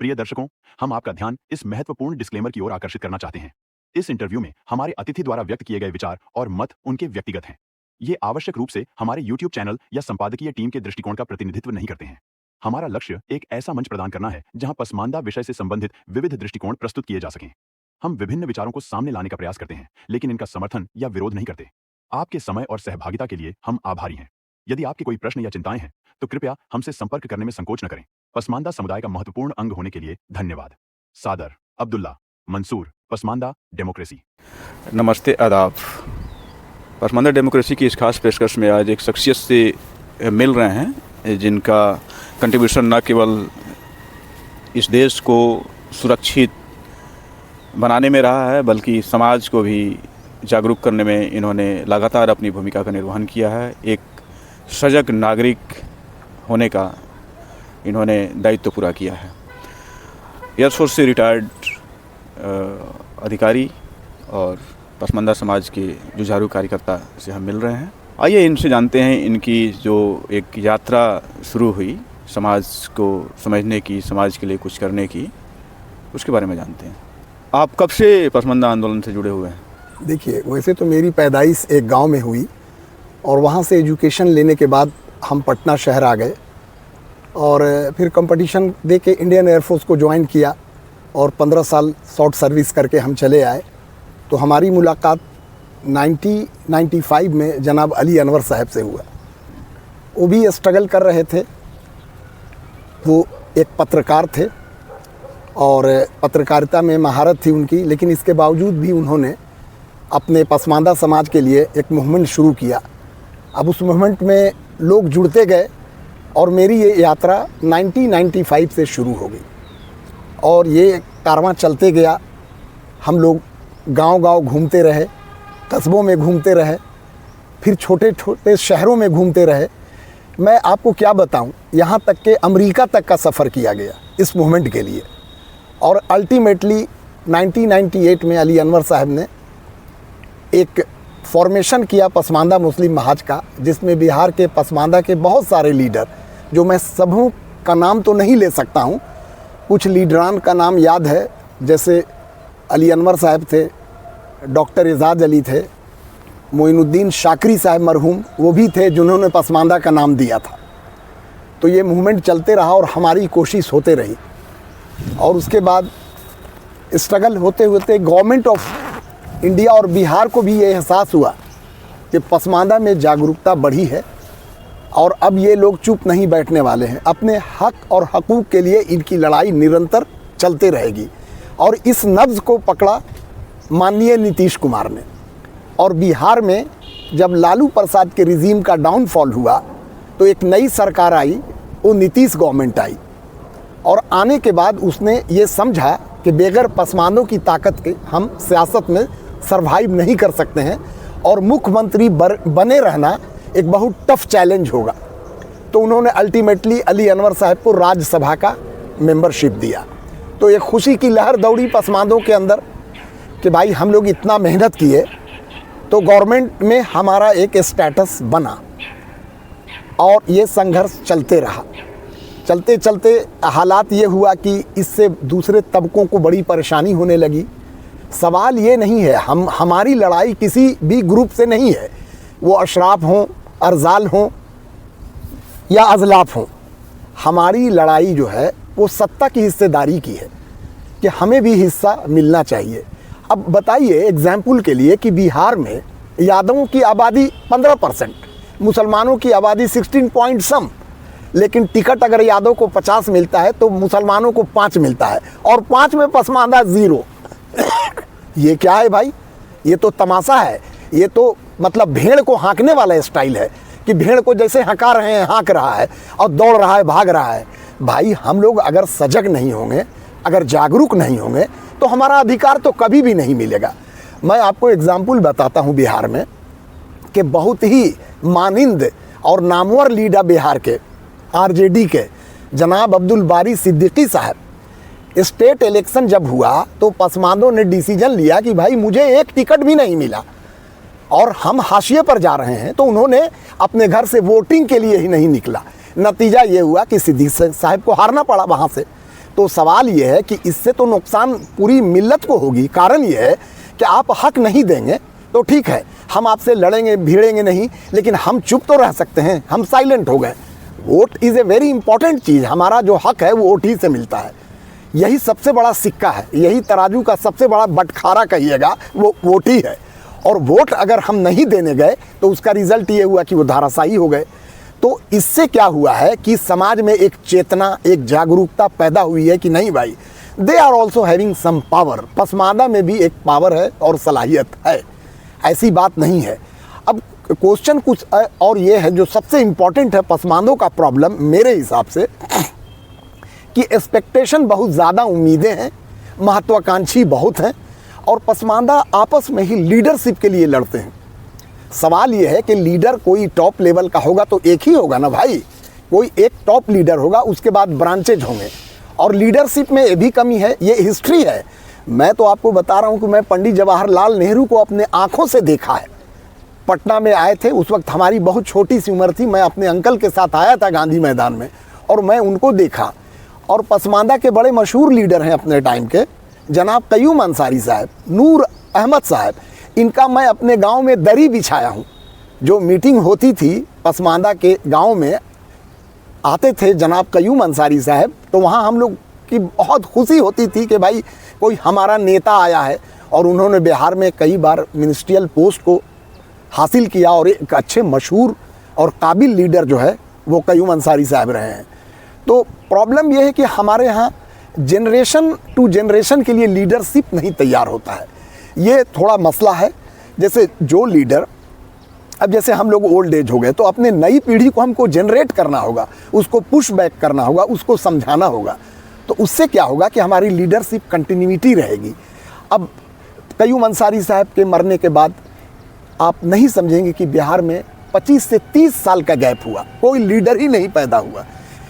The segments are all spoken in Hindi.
प्रिय दर्शकों, हम आपका ध्यान इस महत्वपूर्ण डिस्क्लेमर की ओर आकर्षित करना चाहते हैं। इस इंटरव्यू में हमारे अतिथि द्वारा व्यक्त किए गए विचार और मत उनके व्यक्तिगत हैं। ये आवश्यक रूप से हमारे यूट्यूब चैनल या संपादकीय टीम के दृष्टिकोण का प्रतिनिधित्व नहीं करते हैं। हमारा लक्ष्य एक ऐसा मंच प्रदान करना है जहां पसमानदा विषय से संबंधित विविध दृष्टिकोण प्रस्तुत किए जा सकें। हम विभिन्न विचारों को सामने लाने का प्रयास करते हैं, लेकिन इनका समर्थन या विरोध नहीं करते। आपके समय और सहभागिता के लिए हम आभारी हैं। यदि आपके कोई प्रश्न या चिंताएं हैं तो कृपया हमसे संपर्क करने में संकोच न करें। पसमानदा समुदाय का महत्वपूर्ण अंग होने के लिए धन्यवाद। सादर अब्दुल्ला मंसूर, पसमानदा डेमोक्रेसी। नमस्ते, आदाब। पसमानदा डेमोक्रेसी की इस खास पेशकश में आज एक शख्सियत से मिल रहे हैं जिनका कंट्रीब्यूशन न केवल इस देश को सुरक्षित बनाने में रहा है, बल्कि समाज को भी जागरूक करने में इन्होंने लगातार अपनी भूमिका का निर्वहन किया है। एक सजग नागरिक होने का इन्होंने दायित्व पूरा किया है। एयरफोर्स से रिटायर्ड अधिकारी और पसमानदा समाज के जुझारू कार्यकर्ता से हम मिल रहे हैं। आइए इनसे जानते हैं इनकी जो एक यात्रा शुरू हुई समाज को समझने की, समाज के लिए कुछ करने की, उसके बारे में जानते हैं। आप कब से पसमानदा आंदोलन से जुड़े हुए हैं? देखिए, वैसे तो मेरी पैदाइश एक गांव में हुई और वहाँ से एजुकेशन लेने के बाद हम पटना शहर आ गए और फिर कंपटीशन दे के इंडियन एयरफोर्स को ज्वाइन किया और 15 साल शॉर्ट सर्विस करके हम चले आए। तो हमारी मुलाकात 1995 में जनाब अली अनवर साहब से हुआ। वो भी स्ट्रगल कर रहे थे। वो एक पत्रकार थे और पत्रकारिता में महारत थी उनकी, लेकिन इसके बावजूद भी उन्होंने अपने पसमानदा समाज के लिए एक मूवमेंट शुरू किया। अब उस मूवमेंट में लोग जुड़ते गए और मेरी ये यात्रा 1995 से शुरू हो गई और ये कारवां चलते गया। हम लोग गांव-गांव घूमते रहे, कस्बों में घूमते रहे, फिर छोटे-छोटे शहरों में घूमते रहे। मैं आपको क्या बताऊं, यहाँ तक कि अमेरिका तक का सफ़र किया गया इस मूवमेंट के लिए। और अल्टीमेटली 1998 में अली अनवर साहब ने एक फॉर्मेशन किया पसमानदा मुस्लिम महाज का, जिसमें बिहार के पसमानदा के बहुत सारे लीडर, जो मैं सबों का नाम तो नहीं ले सकता हूँ, कुछ लीडरान का नाम याद है, जैसे अली अनवर साहब थे, डॉक्टर एजाज अली थे, मोइनुद्दीन शाकरी साहब मरहूम, वो भी थे जिन्होंने पसमानदा का नाम दिया था। तो ये मूवमेंट चलते रहा और हमारी कोशिश होते रही और उसके बाद स्ट्रगल होते होते गवर्नमेंट ऑफ इंडिया और बिहार को भी ये एहसास हुआ कि पसमानदा में जागरूकता बढ़ी है और अब ये लोग चुप नहीं बैठने वाले हैं। अपने हक और हकूक़ के लिए इनकी लड़ाई निरंतर चलते रहेगी। और इस नब्ज़ को पकड़ा माननीय नीतीश कुमार ने। और बिहार में जब लालू प्रसाद के रिजीम का डाउनफॉल हुआ तो एक नई सरकार आई, वो नीतीश गवर्नमेंट आई। और आने के बाद उसने ये समझा कि बेगर पसमानदों की ताकत के हम सियासत में सर्वाइव नहीं कर सकते हैं और मुख्यमंत्री बने रहना एक बहुत टफ चैलेंज होगा। तो उन्होंने अल्टीमेटली अली अनवर साहब को राज्यसभा का मेंबरशिप दिया। तो एक खुशी की लहर दौड़ी पसमानदों के अंदर कि भाई हम लोग इतना मेहनत किए तो गवर्नमेंट में हमारा एक स्टेटस बना और ये संघर्ष चलते रहा। चलते चलते हालात ये हुआ कि इससे दूसरे तबकों को बड़ी परेशानी होने लगी। सवाल ये नहीं है, हमारी लड़ाई किसी भी ग्रुप से नहीं है, वो अशराफ हों, अर्जाल हों या अजलाफ हों। हमारी लड़ाई जो है वो सत्ता की हिस्सेदारी की है कि हमें भी हिस्सा मिलना चाहिए। अब बताइए एग्जाम्पल के लिए कि बिहार में यादवों की आबादी 15%, मुसलमानों की आबादी 16 पॉइंट सम, लेकिन टिकट अगर यादव को 50 मिलता है तो मुसलमानों को 5 मिलता है और 5 में पसमानदा 0। ये क्या है भाई? ये तो तमाशा है। ये तो मतलब भेड़ को हाँकने वाला स्टाइल है कि भेड़ को जैसे हँका रहे हैं, हाँक रहा है और दौड़ रहा है, भाग रहा है। भाई हम लोग अगर सजग नहीं होंगे, अगर जागरूक नहीं होंगे तो हमारा अधिकार तो कभी भी नहीं मिलेगा। मैं आपको एग्जाम्पल बताता हूँ बिहार में कि बहुत ही मानिंद और नामवर लीडर बिहार के आरजेडी के जनाब अब्दुल बारी सिद्दीकी साहब, स्टेट इलेक्शन जब हुआ तो पसमानदों ने डिसीजन लिया कि भाई मुझे एक टिकट भी नहीं मिला और हम हाशिए पर जा रहे हैं, तो उन्होंने अपने घर से वोटिंग के लिए ही नहीं निकला। नतीजा ये हुआ कि सिद्दीकी साहब को हारना पड़ा वहाँ से। तो सवाल ये है कि इससे तो नुकसान पूरी मिल्लत को होगी। कारण ये है कि आप हक नहीं देंगे तो ठीक है, हम आपसे लड़ेंगे भिड़ेंगे नहीं, लेकिन हम चुप तो रह सकते हैं, हम साइलेंट हो गए। Vote is a very important चीज़, हमारा जो हक है वो वोट ही से मिलता है। यही सबसे बड़ा सिक्का है, यही तराजू का सबसे बड़ा बटखारा कहिएगा वो वोट ही है। और वोट अगर हम नहीं देने गए तो उसका रिजल्ट ये हुआ कि वो धाराशायी हो गए। तो इससे क्या हुआ है कि समाज में एक चेतना, एक जागरूकता पैदा हुई है कि नहीं भाई, they are also having some power. Pasmanda में भी एक पावर है और सलाहियत है, ऐसी बात नहीं है। अब क्वेश्चन कुछ और ये है जो सबसे इम्पॉर्टेंट है पसमानदों का प्रॉब्लम मेरे हिसाब से, कि एक्सपेक्टेशन बहुत ज़्यादा उम्मीदें हैं, महत्वाकांक्षी बहुत हैं, और पसमानदा आपस में ही लीडरशिप के लिए लड़ते हैं। सवाल ये है कि लीडर कोई टॉप लेवल का होगा तो एक ही होगा ना भाई, कोई एक टॉप लीडर होगा, उसके बाद ब्रांचेज होंगे। और लीडरशिप में ये भी कमी है, ये हिस्ट्री है। मैं तो आपको बता रहा हूँ कि मैं पंडित जवाहरलाल नेहरू को अपने आँखों से देखा है। पटना में आए थे, उस वक्त हमारी बहुत छोटी सी उम्र थी, मैं अपने अंकल के साथ आया था गांधी मैदान में और मैं उनको देखा। और पसमानदा के बड़े मशहूर लीडर हैं अपने टाइम के, जनाब कयूम अंसारी साहब, नूर अहमद साहब, इनका मैं अपने गांव में दरी बिछाया हूं। जो मीटिंग होती थी पसमानदा के गांव में आते थे जनाब कयूम अंसारी साहब, तो वहां हम लोग की बहुत खुशी होती थी कि भाई कोई हमारा नेता आया है। और उन्होंने बिहार में कई बार मिनिस्ट्रियल पोस्ट को हासिल किया और एक अच्छे मशहूर और काबिल लीडर जो है वो कयूम अंसारी साहब रहे हैं। तो प्रॉब्लम यह है कि हमारे यहाँ जनरेशन टू जनरेशन के लिए लीडरशिप नहीं तैयार होता है, ये थोड़ा मसला है। जैसे जो लीडर, अब जैसे हम लोग ओल्ड एज हो गए तो अपने नई पीढ़ी को हमको जनरेट करना होगा, उसको पुश बैक करना होगा, उसको समझाना होगा। तो उससे क्या होगा कि हमारी लीडरशिप कंटिन्यूटी रहेगी। अब कयूम अंसारी साहब के मरने के बाद आप नहीं समझेंगे कि बिहार में 25 से 30 साल का गैप हुआ, कोई लीडर ही नहीं पैदा हुआ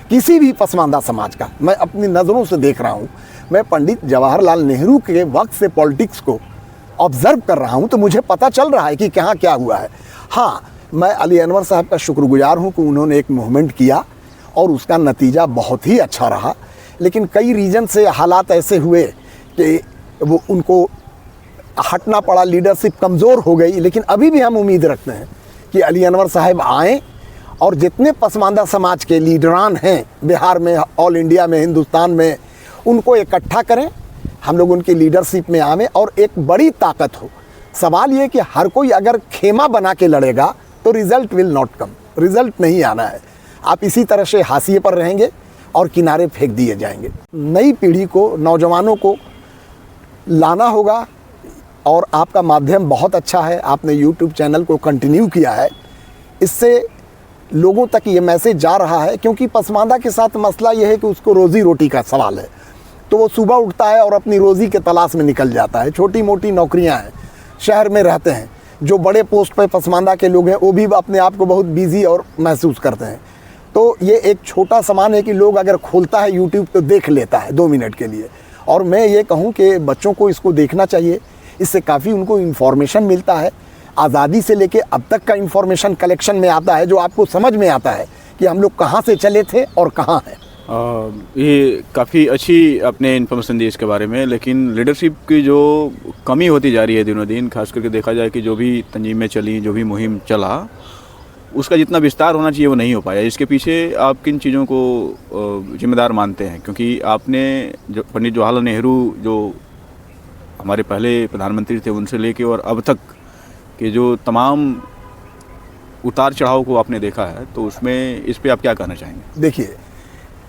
किसी भी पसमानदा समाज का। मैं अपनी नज़रों से देख रहा हूँ, मैं पंडित जवाहरलाल नेहरू के वक्त से पॉलिटिक्स को ऑब्ज़र्व कर रहा हूँ, तो मुझे पता चल रहा है कि कहाँ क्या हुआ है। हाँ, मैं अली अनवर साहब का शुक्रगुजार हूँ कि उन्होंने एक मूवमेंट किया और उसका नतीजा बहुत ही अच्छा रहा। लेकिन कई रीजन से हालात ऐसे हुए कि वो उनको हटना पड़ा, लीडरशिप कमज़ोर हो गई। लेकिन अभी भी हम उम्मीद रखते हैं कि अली अनवर साहब आएँ और जितने पसमानदा समाज के लीडरान हैं बिहार में, ऑल इंडिया में, हिंदुस्तान में, उनको इकट्ठा करें, हम लोग उनकी लीडरशिप में आवें और एक बड़ी ताकत हो। सवाल ये कि हर कोई अगर खेमा बना के लड़ेगा तो result will not come, result नहीं आना है। आप इसी तरह से हाशिए पर रहेंगे और किनारे फेंक दिए जाएंगे। नई पीढ़ी को, नौजवानों को लाना होगा। और आपका माध्यम बहुत अच्छा है, आपने यूट्यूब चैनल को कंटिन्यू किया है, इससे लोगों तक ये मैसेज जा रहा है। क्योंकि पसमानदा के साथ मसला ये है कि उसको रोज़ी रोटी का सवाल है, तो वो सुबह उठता है और अपनी रोज़ी के तलाश में निकल जाता है। छोटी मोटी नौकरियां हैं, शहर में रहते हैं, जो बड़े पोस्ट पे पसमानदा के लोग हैं वो भी अपने आप को बहुत बिजी और महसूस करते हैं। तो ये एक छोटा सामान है कि लोग अगर खोलता है यूट्यूब तो देख लेता है 2 मिनट के लिए। और मैं ये कहूँ कि बच्चों को इसको देखना चाहिए, इससे काफ़ी उनको इन्फॉर्मेशन मिलता है। आज़ादी से लेके अब तक का इन्फॉर्मेशन कलेक्शन में आता है, जो आपको समझ में आता है कि हम लोग कहाँ से चले थे और कहाँ हैं। ये काफ़ी अच्छी आपने इन्फॉर्मेशन दी इसके बारे में। लेकिन लीडरशिप की जो कमी होती जा रही है दिनों दिन, खास करके देखा जाए कि जो भी तंजीमें चली, जो भी मुहिम चला, उसका जितना विस्तार होना चाहिए वो नहीं हो पाया। इसके पीछे आप किन चीज़ों को जिम्मेदार मानते हैं? क्योंकि आपने जो पंडित जवाहरलाल नेहरू जो हमारे पहले प्रधानमंत्री थे, उनसे लेके और अब तक के जो तमाम उतार चढ़ाव को आपने देखा है, तो उसमें इस पे आप क्या कहना चाहेंगे? देखिए,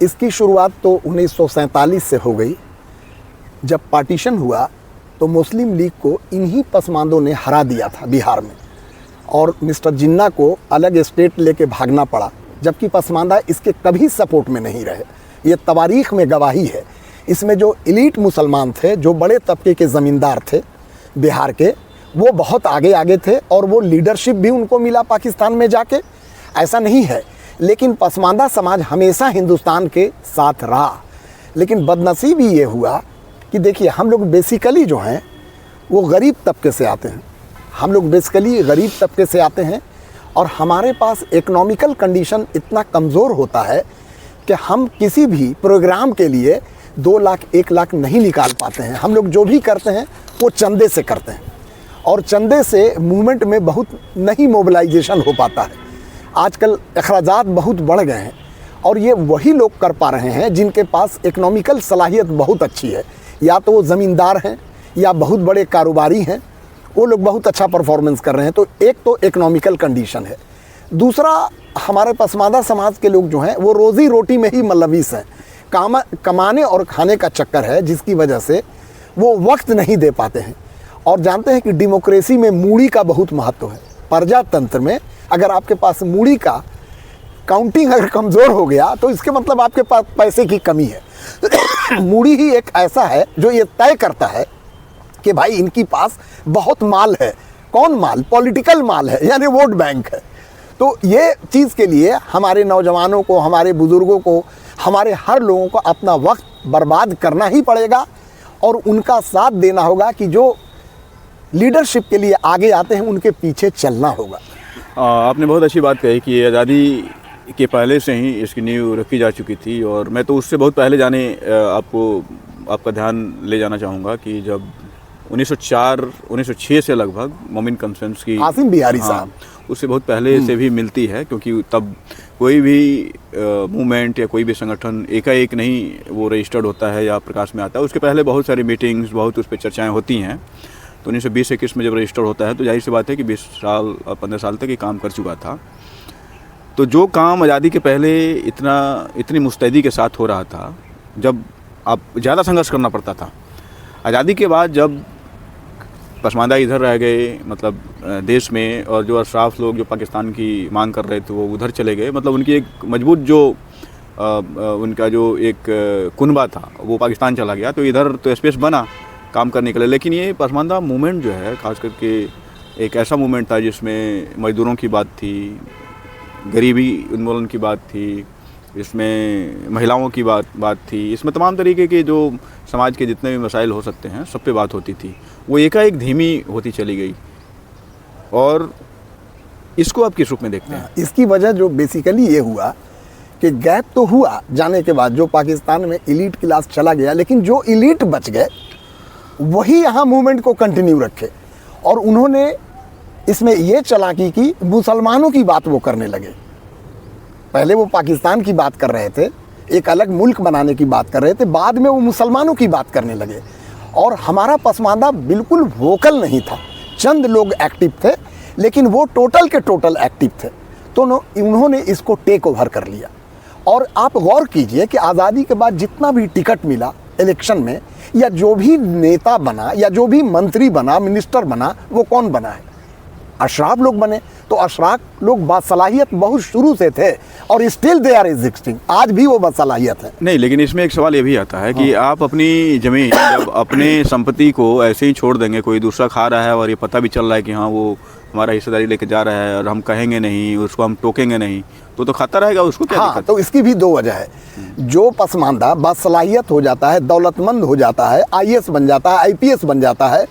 इसकी शुरुआत तो 1947 से हो गई। जब पार्टीशन हुआ तो मुस्लिम लीग को इन्हीं पसमानदों ने हरा दिया था बिहार में, और मिस्टर जिन्ना को अलग स्टेट लेके भागना पड़ा, जबकि पसमानदा इसके कभी सपोर्ट में नहीं रहे। ये तवारीख में गवाही है। इसमें जो एलीट मुसलमान थे, जो बड़े तबके के ज़मींदार थे बिहार के, वो बहुत आगे आगे थे और वो लीडरशिप भी उनको मिला पाकिस्तान में जाके, ऐसा नहीं है। लेकिन पसमानदा समाज हमेशा हिंदुस्तान के साथ रहा। लेकिन बदनसीबी ये हुआ कि देखिए, हम लोग बेसिकली जो हैं वो गरीब तबके से आते हैं। हम लोग बेसिकली गरीब तबके से आते हैं और हमारे पास इकोनॉमिकल कंडीशन इतना कमज़ोर होता है कि हम किसी भी प्रोग्राम के लिए 2 लाख 1 लाख नहीं निकाल पाते हैं। हम लोग जो भी करते हैं वो चंदे से करते हैं और चंदे से मूवमेंट में बहुत नहीं मोबिलाइजेशन हो पाता है। आजकल अखराजात बहुत बढ़ गए हैं और ये वही लोग कर पा रहे हैं जिनके पास इकोनॉमिकल सलाहियत बहुत अच्छी है, या तो वो ज़मींदार हैं या बहुत बड़े कारोबारी हैं, वो लोग बहुत अच्छा परफॉर्मेंस कर रहे हैं। तो एक तो इकोनॉमिकल कंडीशन है, दूसरा हमारे पसमानदा समाज के लोग जो हैं वो रोज़ी रोटी में ही मुलविस हैं, कमाने और खाने का चक्कर है जिसकी वजह से वो वक्त नहीं दे पाते हैं। और जानते हैं कि डेमोक्रेसी में मूड़ी का बहुत महत्व है। प्रजातंत्र में अगर आपके पास मूड़ी का काउंटिंग अगर कमज़ोर हो गया तो इसके मतलब आपके पास पैसे की कमी है। मूड़ी ही एक ऐसा है जो ये तय करता है कि भाई इनकी पास बहुत माल है। कौन माल? पॉलिटिकल माल है, यानी वोट बैंक है। तो ये चीज़ के लिए हमारे नौजवानों को, हमारे बुज़ुर्गों को, हमारे हर लोगों को अपना वक्त बर्बाद करना ही पड़ेगा और उनका साथ देना होगा कि जो लीडरशिप के लिए आगे आते हैं उनके पीछे चलना होगा। आपने बहुत अच्छी बात कही कि आज़ादी के पहले से ही इसकी नींव रखी जा चुकी थी और मैं तो उससे बहुत पहले आपका ध्यान ले जाना चाहूँगा कि जब 1906 से लगभग मोमिन कंसेंस की आसिम बिहारी साहब, उससे बहुत पहले से भी मिलती है, क्योंकि तब कोई भी मूवमेंट या कोई भी संगठन एकाएक नहीं वो रजिस्टर्ड होता है या प्रकाश में आता है। उसके पहले बहुत सारी मीटिंग्स, बहुत उस पर चर्चाएँ होती हैं। तो 1920-21 में जब रजिस्टर होता है तो जाहिर सी बात है कि 20 साल 15 साल तक ये काम कर चुका था। तो जो काम आज़ादी के पहले इतनी मुस्तैदी के साथ हो रहा था, जब आप ज़्यादा संघर्ष करना पड़ता था, आज़ादी के बाद जब पसमानदा इधर रह गए, मतलब देश में, और जो अशराफ लोग जो पाकिस्तान की मांग कर रहे थे वो उधर चले गए, मतलब उनकी एक मजबूत जो उनका जो एक कुनबा था वो पाकिस्तान चला गया, तो इधर तो स्पेस बना काम करने के लिए। लेकिन ये पसमानदा मूवमेंट जो है खास करके एक ऐसा मूवमेंट था जिसमें मजदूरों की बात थी, गरीबी उन्मूलन की बात थी, इसमें महिलाओं की बात थी, इसमें तमाम तरीके के जो समाज के जितने भी मसाइल हो सकते हैं सब पे बात होती थी। वो एकाएक धीमी होती चली गई और इसको आप किस रूप में देखते हैं? इसकी वजह जो बेसिकली ये हुआ कि गैप तो हुआ जाने के बाद, जो पाकिस्तान में एलीट क्लास चला गया, लेकिन जो एलीट बच गए वही यहाँ मूवमेंट को कंटिन्यू रखे और उन्होंने इसमें ये चालाकी की, मुसलमानों की बात वो करने लगे। पहले वो पाकिस्तान की बात कर रहे थे, एक अलग मुल्क बनाने की बात कर रहे थे, बाद में वो मुसलमानों की बात करने लगे। और हमारा पसमानदा बिल्कुल वोकल नहीं था, चंद लोग एक्टिव थे, लेकिन वो टोटल के टोटल एक्टिव थे। तो उन्होंने इसको टेक ओवर कर लिया। और आप गौर कीजिए कि आज़ादी के बाद जितना भी टिकट मिला इलेक्शन में, या जो भी नेता बना या जो भी मंत्री बना, मिनिस्टर बना, वो कौन बना है? अशराफ लोग बने। तो अशराफ लोग बासलाहियत बहुत शुरू से थे और स्टिल दे आर एग्जिस्टिंग, आज भी वो बासलाहियत है। नहीं, लेकिन इसमें एक सवाल ये भी आता है कि आप अपनी ज़मीन जब अपने संपत्ति को ऐसे ही छोड़ देंगे, कोई दूसरा खा रहा है और ये पता भी चल रहा है कि हाँ वो हमारा हिस्सेदारी लेके जा रहा है और हम कहेंगे नहीं, उसको हम टोकेंगे नहीं, तो खाता रहेगा, उसको क्या दिक्कत? तो इसकी भी 2 वजह है। जो पसमानदा बासलाहियत हो जाता है, दौलतमंद हो जाता है, IAS बन जाता है, IPS बन जाता है,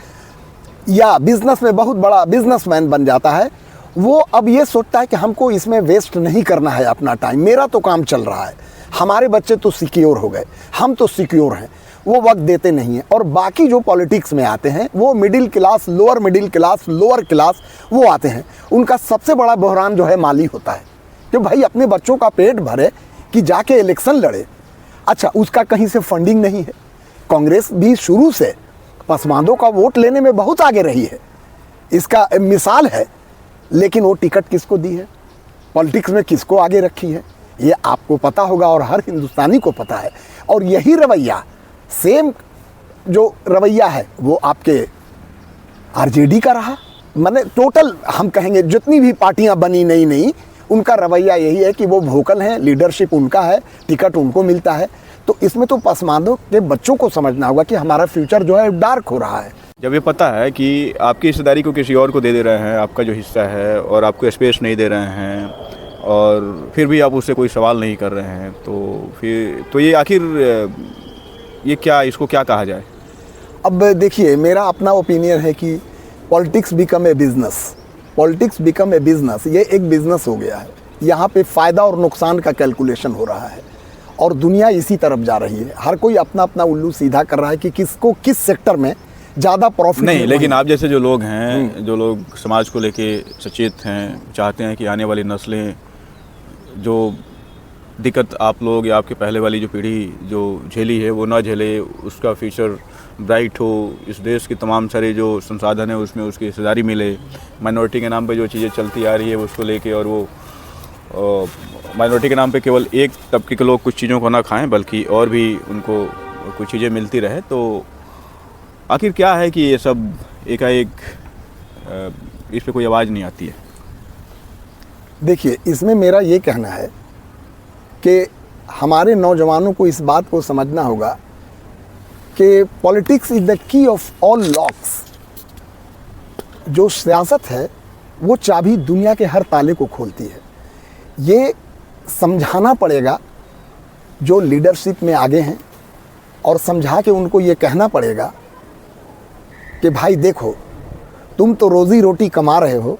या बिजनेस में बहुत बड़ा बिजनेसमैन बन जाता है, वो अब ये सोचता है कि हमको इसमें वेस्ट नहीं करना है अपना टाइम, मेरा तो काम चल रहा है, हमारे बच्चे तो सिक्योर हो गए, हम तो सिक्योर हैं, वो वक्त देते नहीं हैं। और बाकी जो पॉलिटिक्स में आते हैं वो middle class, lower middle class, lower class, वो आते हैं। उनका सबसे बड़ा बहरान जो है माली होता है कि भाई अपने बच्चों का पेट भरे कि जाके इलेक्शन लड़े। अच्छा, उसका कहीं से फंडिंग नहीं है। कांग्रेस भी शुरू से पसमानदों का वोट लेने में बहुत आगे रही है, इसका मिसाल है, लेकिन वो टिकट किसको दी है, पॉलिटिक्स में किसको आगे रखी है, ये आपको पता होगा और हर हिंदुस्तानी को पता है। और यही रवैया, सेम जो रवैया है वो आपके RJD का रहा। माने टोटल हम कहेंगे जितनी भी पार्टियां बनी नई उनका रवैया यही है कि वो वोकल हैं, लीडरशिप उनका है, टिकट उनको मिलता है। तो इसमें तो पसमानदों के बच्चों को समझना होगा कि हमारा फ्यूचर जो है डार्क हो रहा है। जब ये पता है कि आपकी हिस्सेदारी को किसी और को दे रहे हैं, आपका जो हिस्सा है, और आपको स्पेस नहीं दे रहे हैं, और फिर भी आप उससे कोई सवाल नहीं कर रहे हैं, तो फिर तो ये आखिर ये क्या, इसको क्या कहा जाए? अब देखिए, मेरा अपना ओपिनियन है कि politics become a business, politics become a business, ये एक बिजनेस हो गया है। यहाँ पे फ़ायदा और नुकसान का कैलकुलेशन हो रहा है और दुनिया इसी तरफ जा रही है। हर कोई अपना अपना उल्लू सीधा कर रहा है कि किसको किस सेक्टर में ज़्यादा प्रॉफिट नहीं, लेकिन आप जैसे जो लोग हैं, जो लोग समाज को लेके सचेत हैं, चाहते हैं कि आने वाली नस्लें जो दिक्कत आप लोग या आपके पहले वाली जो पीढ़ी जो झेली है वो ना झेले, उसका फ्यूचर ब्राइट हो, इस देश के तमाम सारे जो संसाधन हैं उसमें उसकी हिस्सेदारी मिले, माइनॉरिटी के नाम पे जो चीज़ें चलती आ रही है उसको लेके, और वो माइनॉरिटी के नाम पे केवल एक तबके के लोग कुछ चीज़ों को ना खाएं बल्कि और भी उनको कुछ चीज़ें मिलती रहे, तो आखिर क्या है कि ये सब एकाएक इस पे कोई आवाज़ नहीं आती है? देखिए, इसमें मेरा ये कहना है कि हमारे नौजवानों को इस बात को समझना होगा कि politics is the key of all locks. जो सियासत है वो चाबी दुनिया के हर ताले को खोलती है। ये समझाना पड़ेगा जो लीडरशिप में आगे हैं, और समझा के उनको ये कहना पड़ेगा कि भाई देखो, तुम तो रोज़ी रोटी कमा रहे हो,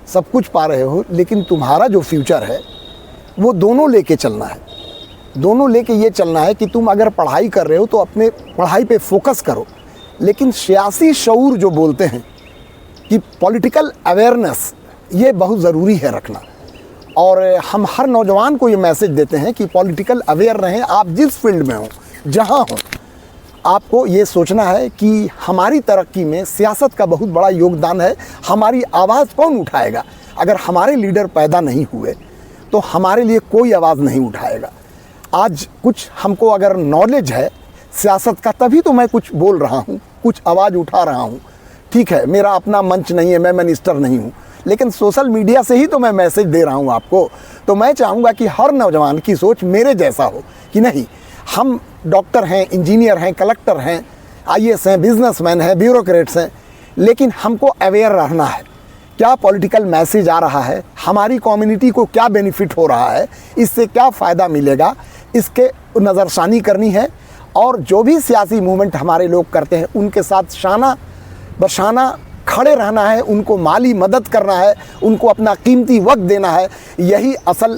सब कुछ पा रहे हो, लेकिन तुम्हारा जो फ्यूचर है वो दोनों लेके चलना है। दोनों लेके ये चलना है कि तुम अगर पढ़ाई कर रहे हो तो अपने पढ़ाई पे फोकस करो, लेकिन सियासी शऊर जो बोलते हैं कि पॉलिटिकल अवेयरनेस, ये बहुत ज़रूरी है रखना। और हम हर नौजवान को ये मैसेज देते हैं कि पॉलिटिकल अवेयर रहें। आप जिस फील्ड में हो, जहाँ हो, आपको ये सोचना है कि हमारी तरक्की में सियासत का बहुत बड़ा योगदान है। हमारी आवाज़ कौन उठाएगा? अगर हमारे लीडर पैदा नहीं हुए तो हमारे लिए कोई आवाज़ नहीं उठाएगा। आज कुछ हमको अगर नॉलेज है सियासत का, तभी तो मैं कुछ बोल रहा हूँ, कुछ आवाज़ उठा रहा हूँ। ठीक है, मेरा अपना मंच नहीं है, मैं मिनिस्टर नहीं हूँ, लेकिन सोशल मीडिया से ही तो मैं मैसेज दे रहा हूँ आपको। तो मैं चाहूँगा कि हर नौजवान की सोच मेरे जैसा हो कि नहीं, हम डॉक्टर हैं, इंजीनियर हैं, कलेक्टर हैं, IAS हैं, बिजनेसमैन हैं, ब्यूरोक्रेट्स हैं, लेकिन हमको अवेयर रहना है क्या पॉलिटिकल मैसेज आ रहा है, हमारी कम्युनिटी को क्या बेनिफिट हो रहा है, इससे क्या फ़ायदा मिलेगा, इसके नज़रसानी करनी है। और जो भी सियासी मूवमेंट हमारे लोग करते हैं उनके साथ शाना बशाना खड़े रहना है, उनको माली मदद करना है, उनको अपना कीमती वक्त देना है। यही असल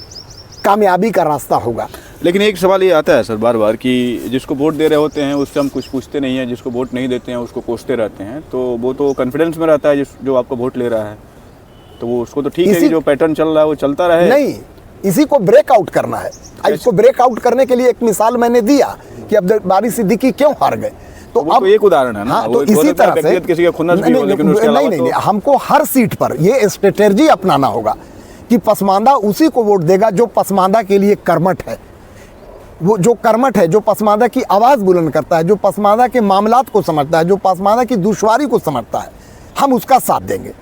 कामयाबी का रास्ता होगा। लेकिन एक सवाल ये आता है सर बार बार कि जिसको वोट दे रहे होते हैं उससे हम कुछ पूछते नहीं हैं, जिसको वोट नहीं देते हैं उसको कोसते रहते हैं, तो वो तो कॉन्फिडेंस में रहता है जो आपको वोट ले रहा है, तो वो उसको तो ठीक है कि जो पैटर्न चल रहा है वो चलता रहे। नहीं, इसी को ब्रेकआउट करना है। इसको ब्रेकआउट करने के लिए एक मिसाल मैंने दिया कि अब्दुल बारी सिद्दीकी क्यों हार गए। तो अब एक उदाहरण है ना। हाँ, तो इसी तरह से किसी का खुन्नस भी हो, लेकिन उसके अलावा नहीं, हमको हर सीट पर ये स्ट्रेटेजी अपनाना होगा कि पसमानदा उसी को वोट देगा जो पसमानदा के लिए कर्मठ है। वो जो कर्मठ है, जो पसमानदा की आवाज़ बुलंद करता है, जो पसमानदा के मामलात को समझता है, जो पसमानदा की दुश्वारी को समझता है, हम उसका साथ देंगे।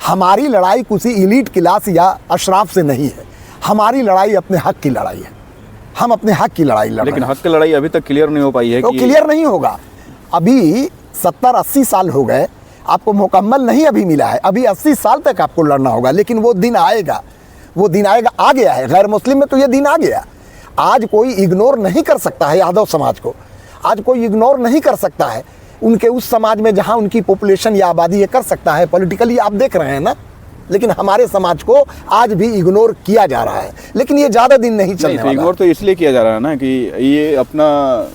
हमारी लड़ाई किसी इलीट क्लास या अशराफ से नहीं है, हमारी लड़ाई अपने हक की लड़ाई है। हम अपने हक की लड़ाई लड़ रहे हैं। लेकिन हक की लड़ाई अभी तक क्लियर नहीं हो पाई है। तो क्लियर नहीं होगा। अभी 70-80 साल हो गए, आपको मुकम्मल नहीं अभी मिला है, अभी 80 साल तक आपको लड़ना होगा। लेकिन वो दिन आएगा, वो दिन आएगा, आ गया है। गैर मुस्लिम में तो ये दिन आ गया। आज कोई इग्नोर नहीं कर सकता है यादव समाज को, आज कोई इग्नोर नहीं कर सकता है उनके उस समाज में जहां उनकी पॉपुलेशन या आबादी ये कर सकता है पॉलिटिकली, आप देख रहे हैं ना। लेकिन हमारे समाज को आज भी इग्नोर किया जा रहा है, लेकिन ये ज़्यादा दिन नहीं चलने वाला। इग्नोर तो इसलिए किया जा रहा है ना कि ये अपना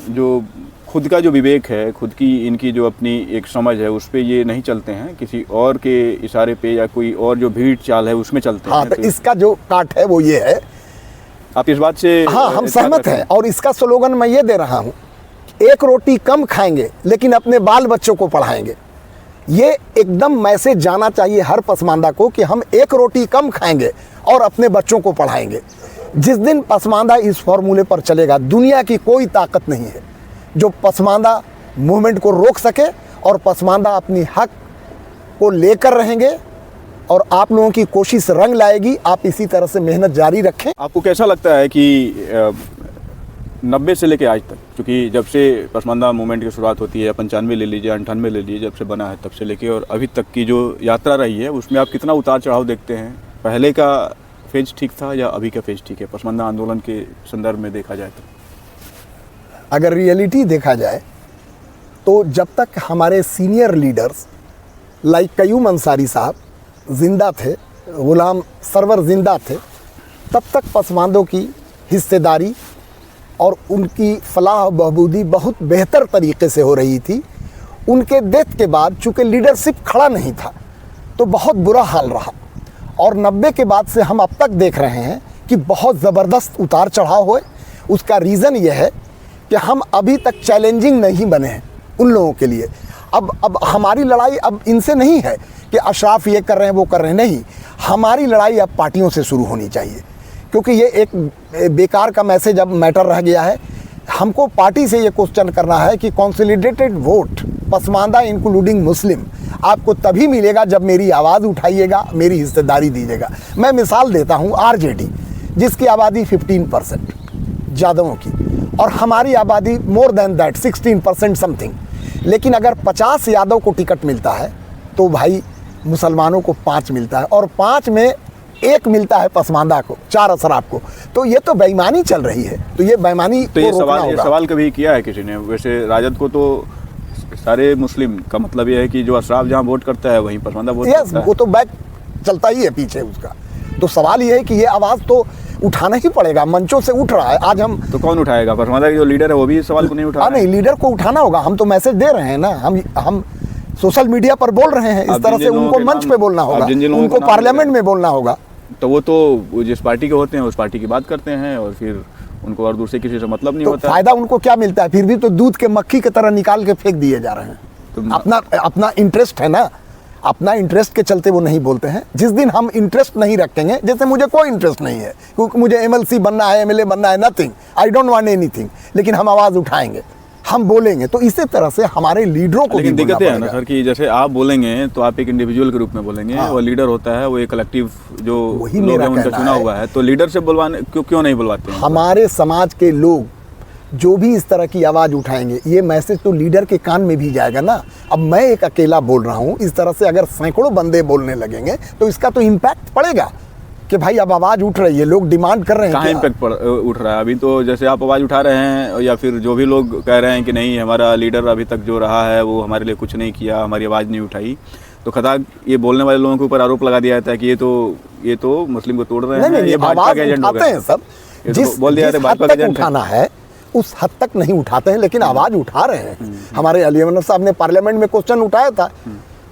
जो खुद का जो विवेक है, खुद की इनकी जो अपनी एक समझ है, उस पर ये नहीं चलते हैं, किसी और के इशारे पे या कोई और जो भीड़ चाल है उसमें चलते हैं। हाँ, तो इसका जो काट है वो ये है। आप इस बात से हाँ, हम सहमत हैं। और इसका स्लोगन मैं ये दे रहा हूँ, एक रोटी कम खाएंगे लेकिन अपने बाल बच्चों को पढ़ाएंगे। ये एकदम मैसेज जाना चाहिए हर पसमानदा को कि हम एक रोटी कम खाएंगे और अपने बच्चों को पढ़ाएंगे। जिस दिन पसमानदा इस फॉर्मूले पर चलेगा, दुनिया की कोई ताकत नहीं है जो पसमानदा मूवमेंट को रोक सके, और पसमानदा अपनी हक को लेकर रहेंगे और आप लोगों की कोशिश रंग लाएगी। आप इसी तरह से मेहनत जारी रखें। आपको कैसा लगता है कि 90 से लेके आज तक, क्योंकि जब से पसमानदा मूवमेंट की शुरुआत होती है, 95 ले लीजिए, 98 ले लीजिए, जब से बना है तब से लेके और अभी तक की जो यात्रा रही है, उसमें आप कितना उतार चढ़ाव देखते हैं? पहले का फेज ठीक था या अभी का फेज ठीक है पसमानदा आंदोलन के संदर्भ में देखा जाए तो? अगर रियलिटी देखा जाए तो जब तक हमारे senior leaders like Qayyum Ansari साहब जिंदा थे, गुलाम सरवर जिंदा थे, तब तक पसमानदों की हिस्सेदारी और उनकी फलाह बहबूदी बहुत बेहतर तरीके से हो रही थी। उनके डेथ के बाद चूँकि लीडरशिप खड़ा नहीं था तो बहुत बुरा हाल रहा, और 90 के बाद से हम अब तक देख रहे हैं कि बहुत ज़बरदस्त उतार चढ़ाव हुए। उसका रीज़न यह है कि हम अभी तक चैलेंजिंग नहीं बने हैं उन लोगों के लिए। अब हमारी लड़ाई अब इनसे नहीं है कि अशराफ ये कर रहे हैं वो कर रहे हैं, नहीं, हमारी लड़ाई अब पार्टियों से शुरू होनी चाहिए, क्योंकि ये एक बेकार का मैसेज अब मैटर रह गया है। हमको पार्टी से ये क्वेश्चन करना है कि कंसोलिडेटेड वोट पसमानदा इंक्लूडिंग मुस्लिम आपको तभी मिलेगा जब मेरी आवाज़ उठाइएगा, मेरी हिस्सेदारी दीजिएगा। मैं मिसाल देता हूँ आरजेडी, जिसकी आबादी 15% यादवों की, और हमारी आबादी मोर देन दैट 16% समथिंग। लेकिन अगर 50 यादव को टिकट मिलता है तो भाई मुसलमानों को 5 मिलता है, और 5 में 1 मिलता है पसमानदा को, 4 अशराफ को। तो ये तो बेईमानी चल रही है। तो ये बेईमानी तो ये सवाल कभी किया है किसी ने? वैसे राजद को तो सारे मुस्लिम का मतलब ये है कि जो अशराफ जहाँ वोट करता है वहीं पसमानदा वोट करता है। वो तो बैक चलता ही है पीछे उसका। तो सवाल ये है कि ये आवाज़ तो उठाना ही पड़ेगा, मंचों से उठ रहा है आज। हम तो कौन उठाएगा? पसमानदा के जो लीडर है वो भी इस सवाल को नहीं उठा रहा है? नहीं, लीडर को उठाना होगा। हम तो मैसेज दे रहे हैं ना, हम सोशल मीडिया पर बोल रहे हैं, इस तरह से उनको मंच पे बोलना होगा, उनको पार्लियामेंट में बोलना होगा। तो वो तो जिस पार्टी के होते हैं उस पार्टी की बात करते हैं, और फिर उनको और दूसरे किसी से मतलब नहीं होता। फायदा उनको क्या मिलता है? फिर भी तो दूध के मक्खी की तरह निकाल के फेंक दिए जा रहे हैं। अपना इंटरेस्ट है ना, अपना इंटरेस्ट के चलते वो नहीं बोलते हैं। जिस दिन हम इंटरेस्ट नहीं रखेंगे, जैसे मुझे कोई इंटरेस्ट नहीं है क्योंकि मुझे एमएलसी बनना है, एमएलए बनना है, nothing, I don't want anything, लेकिन हम आवाज़ उठाएंगे, हम बोलेंगे। तो इसी तरह से हमारे लीडरों को लेकिन दिक्कत है ना सर कि जैसे आप बोलेंगे तो आप एक इंडिविजुअल के रूप में बोलेंगे, और लीडर होता है वो एक कलेक्टिव जो लोग हैं उनका चुना हुआ है। तो लीडर से बुलवाने क्यों नहीं बुलवाते हैं? हमारे समाज के लोग जो भी इस तरह की आवाज़ उठाएंगे, ये मैसेज तो लीडर के कान में भी जाएगा ना। अब मैं एक अकेला बोल रहा हूँ, इस तरह से अगर सैकड़ों बंदे बोलने लगेंगे तो इसका तो इम्पैक्ट पड़ेगा कि भाई अब आवाज़ उठ रही है, लोग डिमांड कर रहे हैं। कहाँ इम्पैक्ट उठ रहा है? अभी तो जैसे आप आवाज़ उठा रहे हैं, या फिर जो भी लोग कह रहे हैं कि नहीं हमारा लीडर अभी तक जो रहा है वो हमारे लिए कुछ नहीं किया, हमारी आवाज़ नहीं उठाई, तो खताक ये बोलने वाले लोगों के ऊपर आरोप लगा दिया जाता है कि ये तो मुस्लिम को तोड़ रहे हैं, ये भाजपा के एजेंट हो गए। सब जिस बोल दिया भाजपा के एजेंट उठाना है उस हद तक नहीं उठाते हैं, लेकिन आवाज़ उठा रहे हैं। हमारे अली अमर साहब ने पार्लियामेंट में क्वेश्चन उठाया था,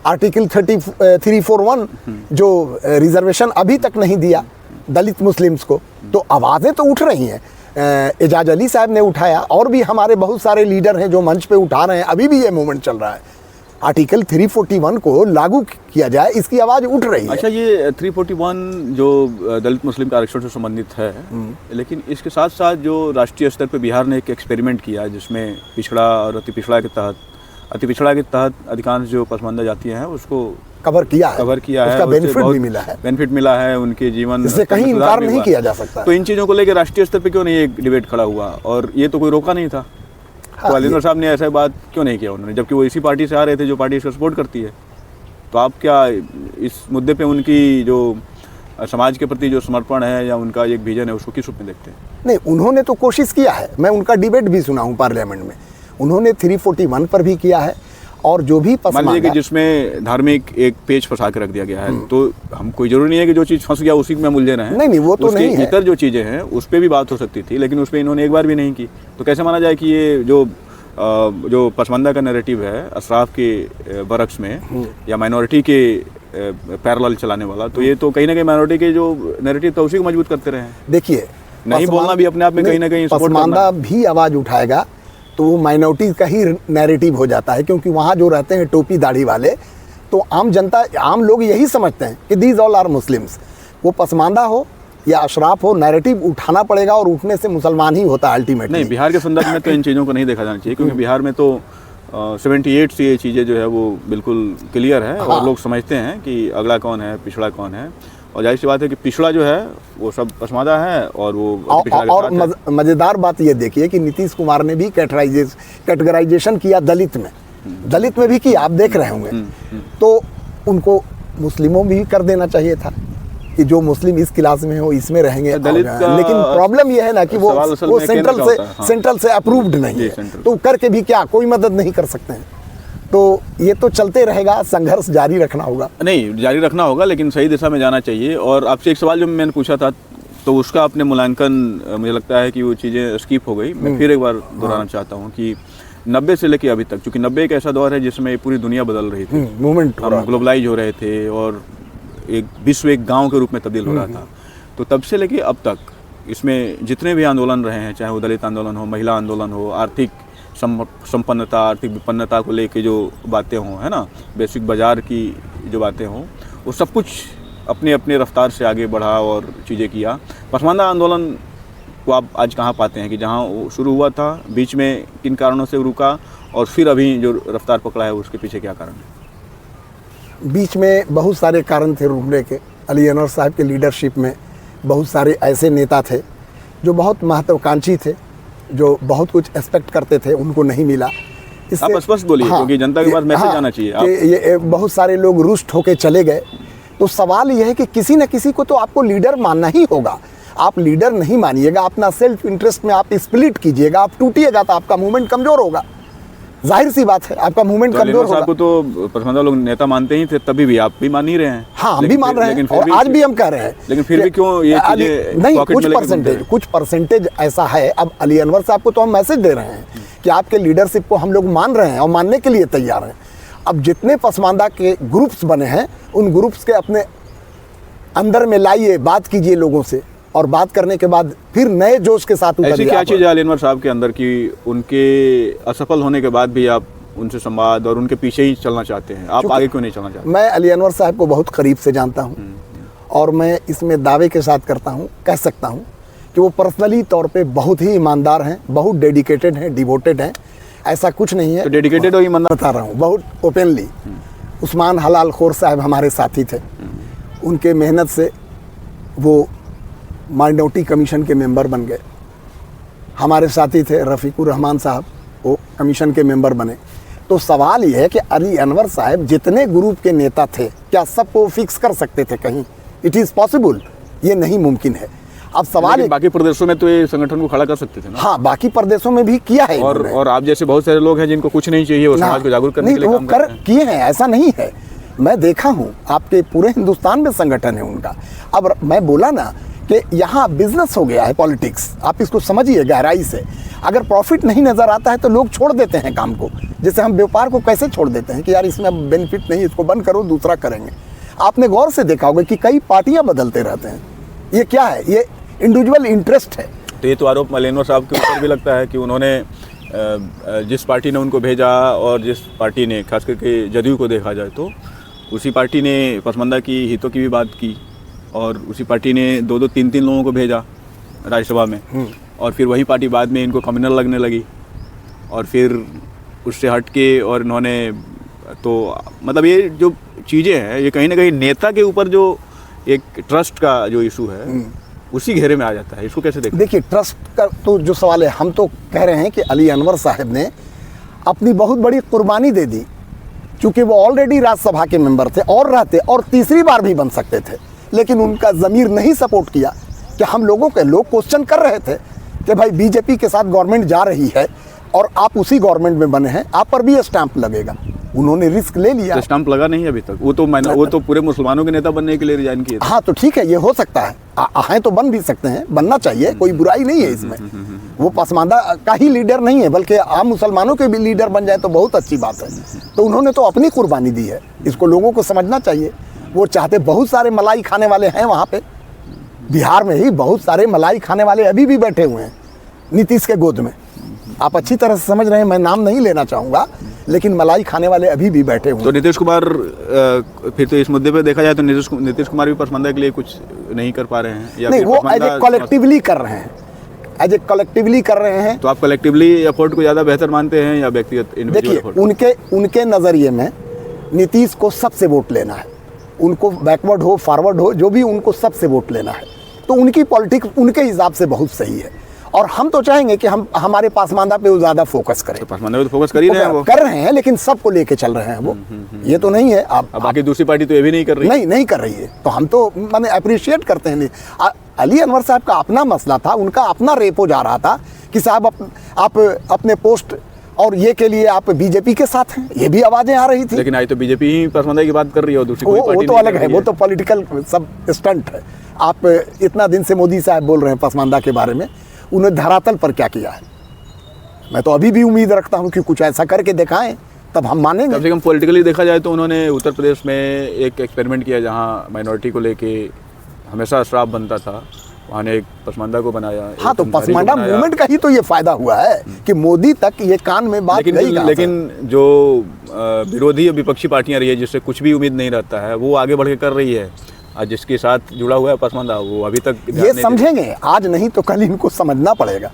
आर्टिकल 341 जो रिजर्वेशन अभी तक नहीं दिया दलित मुस्लिम्स को, तो आवाज़ें तो उठ रही हैं। एजाज अली साहब ने उठाया, और भी हमारे बहुत सारे लीडर हैं जो मंच पे उठा रहे हैं। अभी भी ये मूवमेंट चल रहा है, आर्टिकल 341 को लागू किया जाए, इसकी आवाज़ उठ रही है। अच्छा, ये 341 जो दलित मुस्लिम के आरक्षण से संबंधित है, लेकिन इसके साथ साथ जो राष्ट्रीय स्तर पे बिहार ने एक एक्सपेरिमेंट किया जिसमें पिछड़ा और अति पिछड़ा के तहत अधिकांश जो पसमानदा जातियाँ हैं उसको कवर किया है, उसका बेनिफिट भी मिला है, बेनिफिट मिला है, उनके जीवन इससे कहीं इनकार नहीं किया जा सकता। तो इन चीज़ों को लेकर राष्ट्रीय स्तर पे क्यों नहीं एक डिबेट खड़ा हुआ? और ये तो कोई रोका नहीं था। तो अली अमर साहब ने ऐसा बात क्यों नहीं किया उन्होंने, जबकि वो इसी पार्टी से आ रहे थे जो पार्टी इसको सपोर्ट करती है? तो आप क्या इस मुद्दे पे उनकी जो समाज के प्रति जो समर्पण है या उनका एक विजन है उसको किस रूप में देखते हैं? नहीं, उन्होंने तो कोशिश किया है। मैं उनका डिबेट भी सुना हूँ पार्लियामेंट में, उन्होंने 341 पर भी किया है। और जो भी मान लीजिए कि जिसमें धार्मिक एक पेज फंसा के रख दिया गया है, तो हम कोई जरूरी नहीं है कि जो चीज़ फंस गया उसी में मुलझे रहें। नहीं, वो तो नहीं है। इतर जो चीज़ें हैं उस पर भी बात हो सकती थी, लेकिन उस पर इन्होंने एक बार भी नहीं की। तो कैसे माना जाए कि ये जो पसमानदा का नैरेटिव है अशराफ के बरक्स में या माइनॉरिटी के पैरेलल चलाने वाला, तो ये तो कहीं ना कहीं माइनॉरिटी के जो नैरेटिव था उसी को मजबूत करते रहे हैं। देखिए, नहीं बोलना भी अपने आप में कहीं ना कहीं पसमानदा भी आवाज़ उठाएगा तो वो माइनॉरिटी का ही नैरेटिव हो जाता है, क्योंकि वहाँ जो रहते हैं टोपी दाढ़ी वाले, तो आम जनता, आम लोग यही समझते हैं कि दीज ऑल आर मुस्लिम्स। वो पसमांदा हो या अशराफ हो, नैरेटिव उठाना पड़ेगा, और उठने से मुसलमान ही होता है अल्टीमेटली। नहीं, बिहार के संदर्भ में तो इन चीज़ों को नहीं देखा जाना चाहिए, क्योंकि बिहार में तो 78 से ये चीज़ें जो है वो बिल्कुल क्लियर है। और लोग समझते हैं कि अगला कौन है, पिछड़ा कौन है, और जाहिर सी बात है कि पिछड़ा जो है वो सब पसमांदा है और वो और मज़ेदार बात ये देखिए कि नीतीश कुमार ने भी कैटेगराइजेशन किया दलित में भी किया, आप देख रहे होंगे। तो उनको मुस्लिमों भी कर देना चाहिए था कि जो मुस्लिम इस क्लास में हो इसमें रहेंगे, लेकिन प्रॉब्लम यह है ना कि वो सेंट्रल से अप्रूव्ड नहीं है, तो करके भी क्या कोई मदद नहीं कर सकते हैं। तो ये तो चलते रहेगा, संघर्ष जारी रखना होगा। नहीं, जारी रखना होगा, लेकिन सही दिशा में जाना चाहिए। और आपसे एक सवाल जो मैंने पूछा था तो उसका अपने मूल्यांकन मुझे लगता है कि वो चीज़ें स्किप हो गई। मैं फिर एक बार दोहराना चाहता हूँ कि 90 से लेके अभी तक, क्योंकि 90 एक ऐसा दौर है जिसमें पूरी दुनिया बदल रही थी, मूवमेंट हम ग्लोबलाइज हो रहे थे और एक विश्व एक गांव के रूप में तब्दील हो रहा था। तो तब से लेके अब तक इसमें जितने भी आंदोलन रहे हैं, चाहे वो दलित आंदोलन हो, महिला आंदोलन हो, आर्थिक संपन्नता, आर्थिक विपन्नता को लेके जो बातें हों, है ना, बेसिक बाज़ार की जो बातें हों, वो सब कुछ अपने अपने रफ्तार से आगे बढ़ा और चीज़ें किया। पसमानदा आंदोलन को आप आज कहाँ पाते हैं कि जहाँ वो शुरू हुआ था, बीच में किन कारणों से रुका और फिर अभी जो रफ्तार पकड़ा है उसके पीछे क्या कारण है? बीच में बहुत सारे कारण थे रुकने के। अली अनवर साहब के लीडरशिप में बहुत सारे ऐसे नेता थे जो बहुत महत्वाकांक्षी थे, जो बहुत कुछ एक्सपेक्ट करते थे, उनको नहीं मिला। आप स्पष्ट बोलिए, क्योंकि जनता के पास मैसेज जाना चाहिए। ये बहुत सारे लोग रुष्ट होके चले गए। तो सवाल यह है कि किसी न किसी को तो आपको लीडर मानना ही होगा। आप लीडर नहीं मानिएगा, अपना सेल्फ इंटरेस्ट में आप स्प्लिट कीजिएगा, आप टूटिएगा तो आपका मूवमेंट कमजोर होगा। जाहिर सी बात है, आपका मूवमेंट कमजोर होगा। आपको तो पसमानदा लोग नेता मानते ही थे, तभी भी आप भी मान ही रहे हैं। हाँ, हम भी मान रहे हैं और आज भी हम कह रहे हैं। लेकिन फिर भी क्यों ये चीजें नहीं, कुछ परसेंटेज ऐसा है। अब अली अनवर साहब को तो हम मैसेज दे रहे हैं कि आपके लीडरशिप को हम लोग मान रहे हैं और मानने के लिए तैयार हैं। अब जितने पसमानदा के ग्रुप्स बने हैं, उन ग्रुप्स के अपने अंदर में लाइए, बात कीजिए लोगों से, और बात करने के बाद फिर नए जोश के साथ ऐसी क्या चीज़ है अली अनवर साहब के अंदर कि उनके असफल होने के बाद भी आप उनसे संवाद और उनके पीछे ही चलना चाहते हैं? आप आगे क्यों नहीं चलना चाहते? मैं अली अनवर साहब को बहुत करीब से जानता हूँ और मैं इसमें दावे के साथ करता हूँ, कह सकता हूँ कि वो पर्सनली तौर पे बहुत ही ईमानदार हैं, बहुत डेडिकेटेड हैं, डिवोटेड हैं। ऐसा कुछ नहीं है। तो डेडिकेटेड और ईमानदार बता रहा हूँ बहुत ओपनली। उस्मान हलाल खोर साहब हमारे साथी थे। उनके मेहनत से वो माइनॉरिटी कमीशन के मेंबर बन गए। हमारे साथी थे रफ़ीकुर रहमान साहब, वो कमीशन के मेंबर बने। तो सवाल ये है कि अली अनवर साहब जितने ग्रुप के नेता थे, क्या सबको फिक्स कर सकते थे कहीं? It is possible? ये नहीं मुमकिन है। अब सवाल बाकी प्रदेशों में तो ये संगठन को खड़ा कर सकते थे ना? हाँ, बाकी प्रदेशों में भी किया है। और आप जैसे बहुत सारे लोग हैं जिनको कुछ नहीं चाहिए, वो समाज को जागरूक करने के लिए काम करते हैं। किए हैं, ऐसा नहीं है। मैं देखा हूँ, आपके पूरे हिंदुस्तान में संगठन है उनका। अब मैं बोला ना कि यहाँ बिजनेस हो गया है, पॉलिटिक्स। आप इसको समझिए गहराई से। अगर प्रॉफिट नहीं नज़र आता है तो लोग छोड़ देते हैं काम को। जैसे हम व्यापार को कैसे छोड़ देते हैं कि यार इसमें अब बेनिफिट नहीं, इसको बंद करो, दूसरा करेंगे। आपने गौर से देखा होगा कि कई पार्टियां बदलते रहते हैं। ये क्या है? ये इंडिविजुअल इंटरेस्ट है। तो ये तो आरोप अली अनवर साहब के ऊपर भी लगता है कि उन्होंने जिस पार्टी ने उनको भेजा और जिस पार्टी ने, खास करके जदयू को देखा जाए तो, उसी पार्टी ने पसमानदा की हितों की भी बात की और उसी पार्टी ने 2-2, 3-3 लोगों को भेजा राज्यसभा में। और फिर वही पार्टी बाद में इनको कम्युनल लगने लगी और फिर उससे हट के और इन्होंने, तो मतलब ये जो चीज़ें हैं, ये कहीं ना कहीं नेता के ऊपर जो एक ट्रस्ट का जो इशू है उसी घेरे में आ जाता है। इसको कैसे देखते? देखिए, ट्रस्ट का तो जो सवाल है, हम तो कह रहे हैं कि अली अनवर साहब ने अपनी बहुत बड़ी कुर्बानी दे दी, क्योंकि वो ऑलरेडी राज्यसभा के मेंबर थे और रहते और तीसरी बार भी बन सकते थे, लेकिन उनका ज़मीर नहीं सपोर्ट किया। कि हम लोग क्वेश्चन कर रहे थे कि भाई बीजेपी के साथ गवर्नमेंट जा रही है और आप उसी गवर्नमेंट में बने हैं, आप पर भी स्टैंप लगेगा। उन्होंने रिस्क ले लिया। तो स्टैंप लगा नहीं अभी तक। वो तो पूरे मुसलमानों के नेता बनने के लिए रिजाइन किए थे। हाँ, तो ठीक है, ये हो सकता है। हैं तो बन भी सकते हैं, बनना चाहिए, कोई बुराई नहीं है इसमें। वो पसमानदा का ही लीडर नहीं है, बल्कि आम मुसलमानों के भी लीडर बन जाए तो बहुत अच्छी बात है। तो उन्होंने तो अपनी कुर्बानी दी है, इसको लोगों को समझना चाहिए। वो चाहते, बहुत सारे मलाई खाने वाले हैं वहाँ पे, बिहार में ही बहुत सारे मलाई खाने वाले अभी भी बैठे हुए हैं नीतीश के गोद में। आप अच्छी तरह से समझ रहे हैं, मैं नाम नहीं लेना चाहूँगा, लेकिन मलाई खाने वाले अभी भी बैठे हुए हैं। तो नीतीश कुमार, फिर तो इस मुद्दे पे देखा जाए तो नीतीश कुमार भी पसमानदा के लिए कुछ नहीं कर पा रहे हैं, या नहीं, वो एज ए कलेक्टिवली कर रहे हैं, एज ए कलेक्टिवली कर रहे हैं। तो आप कलेक्टिवली एफर्ट को ज़्यादा बेहतर मानते हैं या व्यक्तिगत? देखिए, उनके नज़रिए में नीतीश को सबसे वोट लेना है। उनको बैकवर्ड हो, फॉरवर्ड हो, जो भी, उनको सबसे वोट लेना है। तो उनकी पॉलिटिक्स उनके हिसाब से बहुत सही है और हम तो चाहेंगे कि हम हमारे पसमानदा पे वो ज़्यादा फोकस करें। तो पसमानदा पे तो फोकस कर ही रहे हैं, वो कर रहे हैं, लेकिन सबको लेके चल रहे हैं वो। ये तो नहीं है। अब बाकी दूसरी पार्टी तो ये भी नहीं कर रही। नहीं कर रही है, तो हम तो माने अप्रिशिएट करते हैं। अली अनवर साहब का अपना मसला था, उनका अपना रेपो जा रहा था कि साहब आप अपने पोस्ट और ये के लिए आप बीजेपी के साथ हैं, ये भी आवाजें आ रही थी। लेकिन आज तो बीजेपी ही पसमानदा की बात कर रही है और दूसरी कोई पार्टी वो तो अलग है, वो तो पॉलिटिकल सब स्टंट है। आप इतना दिन से मोदी साहब बोल रहे हैं पसमानदा के बारे में, उन्होंने धरातल पर क्या किया है? मैं तो अभी भी उम्मीद रखता हूं कि कुछ ऐसा करके दिखाएं, तब हम मानेंगे। कम से कम पॉलिटिकली देखा जाए तो उन्होंने उत्तर प्रदेश में एक एक्सपेरिमेंट किया जहाँ माइनॉरिटी को लेके हमेशा श्राप बनता था, वहाँ ने एक पसमानदा को बनाया। हाँ, तो पसमानदा मूवमेंट का ही तो ये फायदा हुआ है कि मोदी तक ये कान में बात गई। लेकिन जो विरोधी विपक्षी पार्टियां रही है जिससे कुछ भी उम्मीद नहीं रहता है, वो आगे बढ़ के कर रही है। आज जिसके साथ जुड़ा हुआ है पसमानदा, वो अभी तक ये समझेंगे, आज नहीं तो कल इनको समझना पड़ेगा,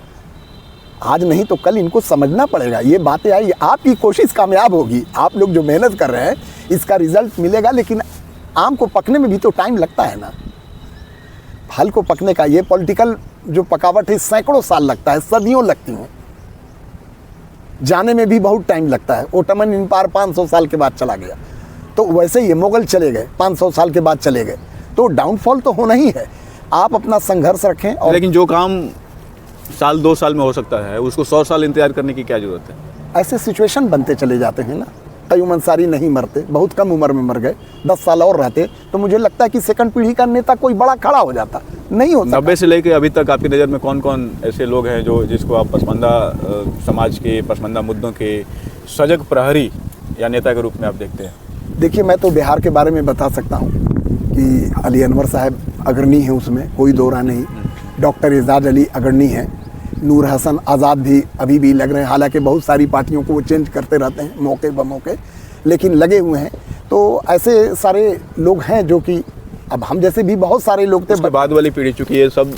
आज नहीं तो कल इनको समझना पड़ेगा। ये बातें आई, आपकी कोशिश कामयाब होगी, आप लोग जो मेहनत कर रहे हैं इसका रिजल्ट मिलेगा। लेकिन आम को पकने में भी तो टाइम लगता है ना, फल को पकने का। ये पॉलिटिकल जो पकावट है सैकड़ों साल लगता है, सदियों लगती हैं, जाने में भी बहुत टाइम लगता है। ओटमन एम्पायर 500 साल के बाद चला गया, तो वैसे ही मुगल चले गए, 500 साल के बाद चले गए, तो डाउनफॉल तो होना ही है। आप अपना संघर्ष रखें। और लेकिन जो काम साल 2 साल में हो सकता है, उसको 100 साल इंतजार करने की क्या जरूरत है? ऐसे सिचुएशन बनते चले जाते हैं ना। कयूम अंसारी नहीं मरते, बहुत कम उम्र में मर गए, 10 साल और रहते तो मुझे लगता है कि सेकंड पीढ़ी का नेता कोई बड़ा खड़ा हो जाता, नहीं होता। 90 से लेकर अभी तक आपकी नज़र में कौन कौन ऐसे लोग हैं जो जिसको आप पसमानदा समाज के, पसमानदा मुद्दों के सजग प्रहरी या नेता के रूप में आप देखते हैं? देखिए, मैं तो बिहार के बारे में बता सकता हूँ कि अली अनवर साहब अग्रणी है, उसमें कोई दो राय नहीं। डॉक्टर एजाज अली अग्रणी है, नूर हसन आज़ाद भी अभी भी लग रहे हैं, हालांकि बहुत सारी पार्टियों को वो चेंज करते रहते हैं मौके ब मौके, लेकिन लगे हुए हैं। तो ऐसे सारे लोग हैं जो कि अब हम जैसे भी बहुत सारे लोग थे। उसके बाद वाली पीढ़ी, चूँकि ये सब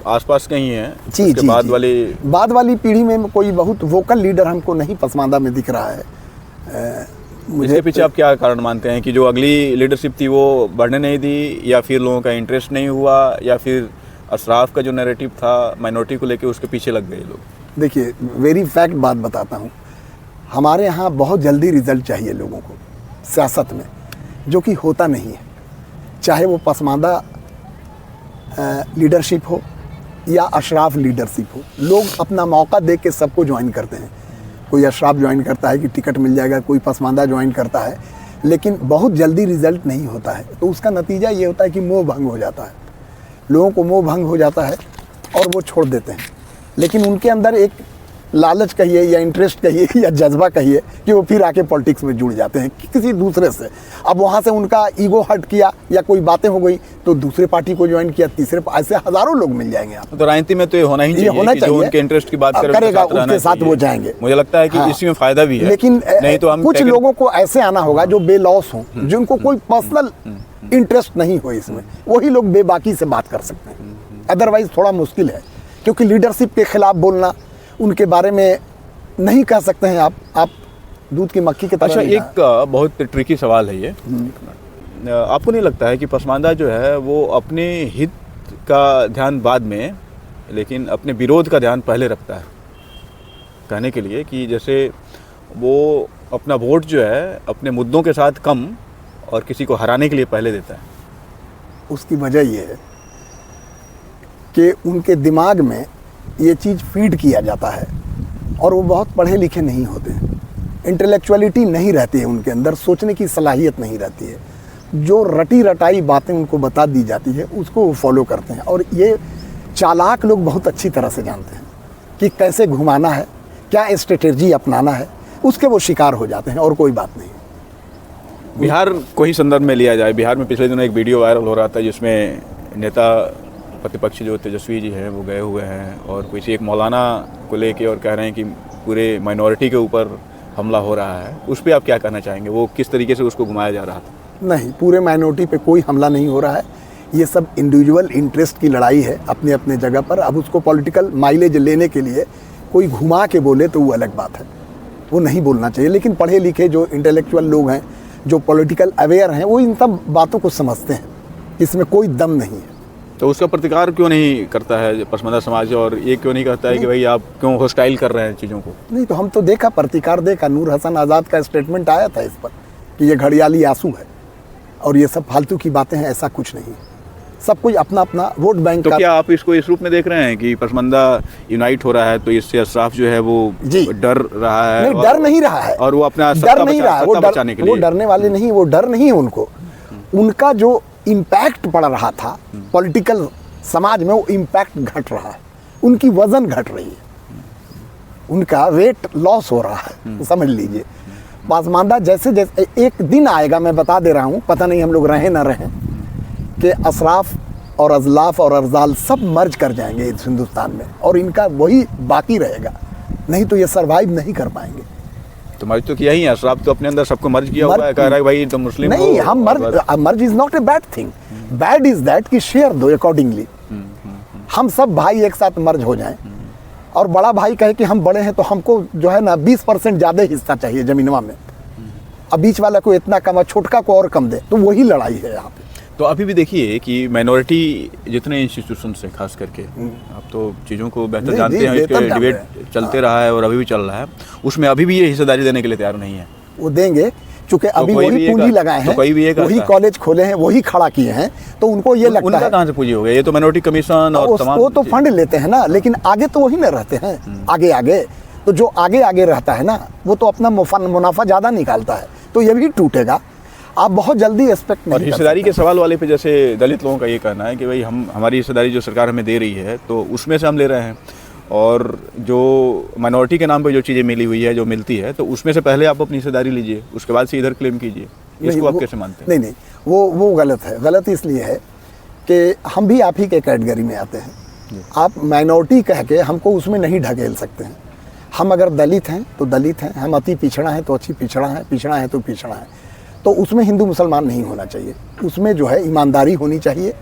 आसपास कहीं है, जी जी, बाद वाली पीढ़ी में कोई बहुत वोकल लीडर हमको नहीं पसमानदा में दिख रहा है। इसके पीछे आप क्या कारण मानते हैं कि जो अगली लीडरशिप थी वो बढ़ने नहीं दी, या फिर लोगों का इंटरेस्ट नहीं हुआ, या फिर अशराफ का जो नैरेटिव था माइनॉरिटी को लेके उसके पीछे लग गए लोग? देखिए, वेरी फैक्ट बात बताता हूँ, हमारे यहाँ बहुत जल्दी रिजल्ट चाहिए लोगों को सियासत में, जो कि होता नहीं है। चाहे वो पसमानदा लीडरशिप हो या अशराफ लीडरशिप हो, लोग अपना मौका देख के सबको ज्वाइन करते हैं। कोई अशराफ ज्वाइन करता है कि टिकट मिल जाएगा, कोई पसमानदा ज्वाइन करता है, लेकिन बहुत जल्दी रिजल्ट नहीं होता है। तो उसका नतीजा ये होता है कि मोह भंग हो जाता है, लोगों को मोह भंग हो जाता है और वो छोड़ देते हैं। लेकिन उनके अंदर एक लालच कहिए या इंटरेस्ट कहिए या जज्बा कहिए कि वो फिर आके पॉलिटिक्स में जुड़ जाते हैं किसी दूसरे से। अब वहाँ से उनका ईगो हर्ट किया या कोई बातें हो गई तो दूसरे पार्टी को ज्वाइन किया, तीसरे, ऐसे हज़ारों लोग मिल जाएंगे आपको। तो राजनीति में तो ये होना ही चाहिए, जो उनके इंटरेस्ट की बात करेगा उसके साथ वो जाएंगे। मुझे लगता है कि इसी में फायदा भी है। लेकिन नहीं तो हम कुछ लोगों को ऐसे आना होगा जो बेलॉस हों, जिनको कोई पर्सनल इंटरेस्ट नहीं हो इसमें, वही लोग बेबाकी से बात कर सकते हैं। अदरवाइज थोड़ा मुश्किल है, क्योंकि लीडरशिप के खिलाफ बोलना, उनके बारे में नहीं कह सकते हैं आप दूध की मक्खी की तरह। अच्छा, एक बहुत ट्रिकी सवाल है ये, आपको नहीं लगता है कि पसमानदा जो है वो अपने हित का ध्यान बाद में, लेकिन अपने विरोध का ध्यान पहले रखता है? कहने के लिए कि जैसे वो अपना वोट जो है अपने मुद्दों के साथ कम और किसी को हराने के लिए पहले देता है। उसकी वजह ये है कि उनके दिमाग में ये चीज़ फीड किया जाता है और वो बहुत पढ़े लिखे नहीं होते हैं, इंटेलेक्चुअलिटी नहीं रहती है उनके अंदर, सोचने की सलाहियत नहीं रहती है। जो रटी रटाई बातें उनको बता दी जाती है उसको वो फॉलो करते हैं। और ये चालाक लोग बहुत अच्छी तरह से जानते हैं कि कैसे घुमाना है, क्या स्ट्रेटेजी अपनाना है, उसके वो शिकार हो जाते हैं और कोई बात नहीं। बिहार को ही संदर्भ में लिया जाए, बिहार में पिछले दिनों एक वीडियो वायरल हो रहा था जिसमें नेता प्रतिपक्षी जो तेजस्वी जी हैं वो गए हुए हैं और किसी एक मौलाना को लेके और कह रहे हैं कि पूरे माइनॉरिटी के ऊपर हमला हो रहा है। उस पर आप क्या कहना चाहेंगे? वो किस तरीके से उसको घुमाया जा रहा था? नहीं, पूरे माइनॉरिटी पे कोई हमला नहीं हो रहा है। ये सब इंडिविजुअल इंटरेस्ट की लड़ाई है अपने अपने जगह पर। अब उसको पॉलिटिकल माइलेज लेने के लिए कोई घुमा के बोले तो वो अलग बात है, वो नहीं बोलना चाहिए। लेकिन पढ़े लिखे जो इंटेलेक्चुअल लोग हैं, जो पॉलिटिकल अवेयर हैं, वो इन सब बातों को समझते हैं, इसमें कोई दम नहीं है। तो उसका प्रतिकार क्यों नहीं करता है पसमानदा समाज, और ये क्यों नहीं कहता है कि भाई आप क्यों होस्टाइल कर रहे हैं चीज़ों को? नहीं, तो हम तो देखा, प्रतिकार देखा। नूर हसन आज़ाद का स्टेटमेंट आया था इस पर कि ये घड़ियाली आंसू है और ये सब फालतू की बातें हैं, ऐसा कुछ नहीं। सब कोई अपना अपना वोट बैंक। तो क्या आप इसको इस रूप में देख रहे हैं कि पसमानदा यूनाइट हो रहा है तो इससे अशराफ जो है वो डर रहा है? नहीं, डर नहीं रहा है, और वो अपना डर नहीं रहा है, वो बचाने के लिए वो डरने वाले नहीं, वो डर नहीं है उनको। उनका जो इम्पैक्ट पड़ रहा था पॉलिटिकल समाज में, वो इम्पैक्ट घट रहा है, उनकी वजन घट रही है, उनका वेट लॉस हो रहा है, समझ लीजिए। पासमानदा जैसे जैसे एक दिन आएगा, मैं बता दे रहा हूँ, पता नहीं हम लोग रहें ना रहें, कि अशराफ और अजलाफ और अरजाल सब मर्ज कर जाएंगे इस हिंदुस्तान में, और इनका वही बाकी रहेगा, नहीं तो ये सर्वाइव नहीं कर पाएंगे। तो मर्ज तो किया ही है, अशराफ तो अपने अंदर सबको मर्ज किया हुआ है, कह रहा है भाई तो मुस्लिम नहीं, हम merge is not a bad thing, bad is that कि शेयर दो अकॉर्डिंगली, हम सब भाई एक साथ मर्ज हो जाएं, और बड़ा भाई कहे कि हम बड़े हैं तो हमको जो है ना 20% ज़्यादा हिस्सा चाहिए ज़मीनवा में, अब बीच वाला को इतना कम और छोटका को और कम दे, तो वही लड़ाई है यहाँ पे। तो अभी भी देखिए कि माइनॉरिटी जितने इंस्टीट्यूशन से खास करके, आप तो चीज़ों को बेहतर जानते हैं, इसके डिबेट चलते रहा है और अभी भी चल रहा है, उसमें अभी भी ये हिस्सेदारी देने के लिए तैयार नहीं है। वो देंगे, चूंकि तो अभी वही पूंजी लगाए हैं, वही कॉलेज खोले हैं, वही खड़ा किए हैं, तो उनको ये लगता है कहाँ से पूंजी हो गया, ये तो माइनॉरिटी कमीशन और तमाम वो तो फंड लेते हैं ना, लेकिन आगे तो वही न रहते हैं, आगे आगे तो जो आगे आगे रहता है ना, वो तो अपना मुनाफा ज़्यादा निकालता है, तो ये भी टूटेगा। आप बहुत जल्दी एक्सपेक्ट नहीं। और हिस्सेदारी के सवाल वाले पे जैसे दलित लोगों का ये कहना है कि भाई हमारी हिस्सेदारी जो सरकार हमें दे रही है तो उसमें से हम ले रहे हैं, और जो माइनॉरिटी के नाम पे जो चीज़ें मिली हुई है, जो मिलती है, तो उसमें से पहले आप अपनी हिस्सेदारी लीजिए, उसके बाद से इधर क्लेम कीजिए। इसको आप कैसे मानते हैं? नहीं, वो गलत है। गलत इसलिए है कि हम भी आप ही के कैटेगरी में आते हैं। आप माइनॉरिटी कह के हमको उसमें नहीं ढकेल सकते हैं। हम अगर दलित हैं तो दलित हैं, हम अति पिछड़ा हैं तो अति पिछड़ा है तो पिछड़ा है, तो उसमें हिंदू मुसलमान नहीं होना चाहिए, उसमें जो है ईमानदारी होनी चाहिए।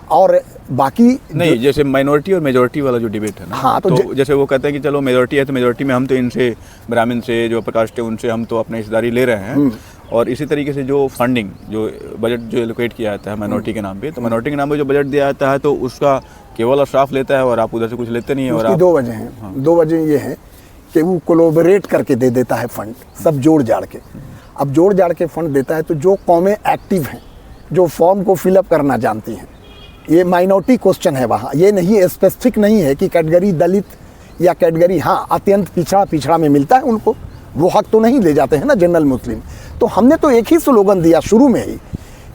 और बाकी नहीं, जैसे माइनॉरिटी और मेजॉरिटी वाला जो डिबेट है ना, हाँ, तो जैसे वो कहते हैं कि चलो मेजॉरिटी है तो मेजॉरिटी में हम तो इनसे, ब्राह्मण से, जो प्रकाष्ठ है, उनसे हम तो अपनी हिस्सेदारी ले रहे हैं, और इसी तरीके से जो फंडिंग, जो बजट जो एलोकेट किया जाता है माइनॉरिटी के नाम पे, तो माइनॉरिटी के नाम पे जो बजट दिया जाता है तो उसका केवल अशराफ लेता है और आप उधर से कुछ लेते नहीं है। और आप दो वजह हैं। हाँ। दो वजह ये है कि वो कोलोबरेट करके दे देता है फंड, सब जोड़ जाड़ के। अब जोड़ जाड़ के फंड देता है तो जो कौमें एक्टिव हैं, जो फॉर्म को फिलअप करना जानती हैं, ये माइनॉरिटी क्वेश्चन है वहाँ, ये नहीं स्पेसिफिक नहीं है कि कैटेगरी दलित या कैटेगरी, हाँ अत्यंत पिछड़ा में मिलता है उनको, वो हक तो नहीं ले जाते हैं ना जनरल मुस्लिम। तो हमने तो एक ही स्लोगन दिया शुरू में ही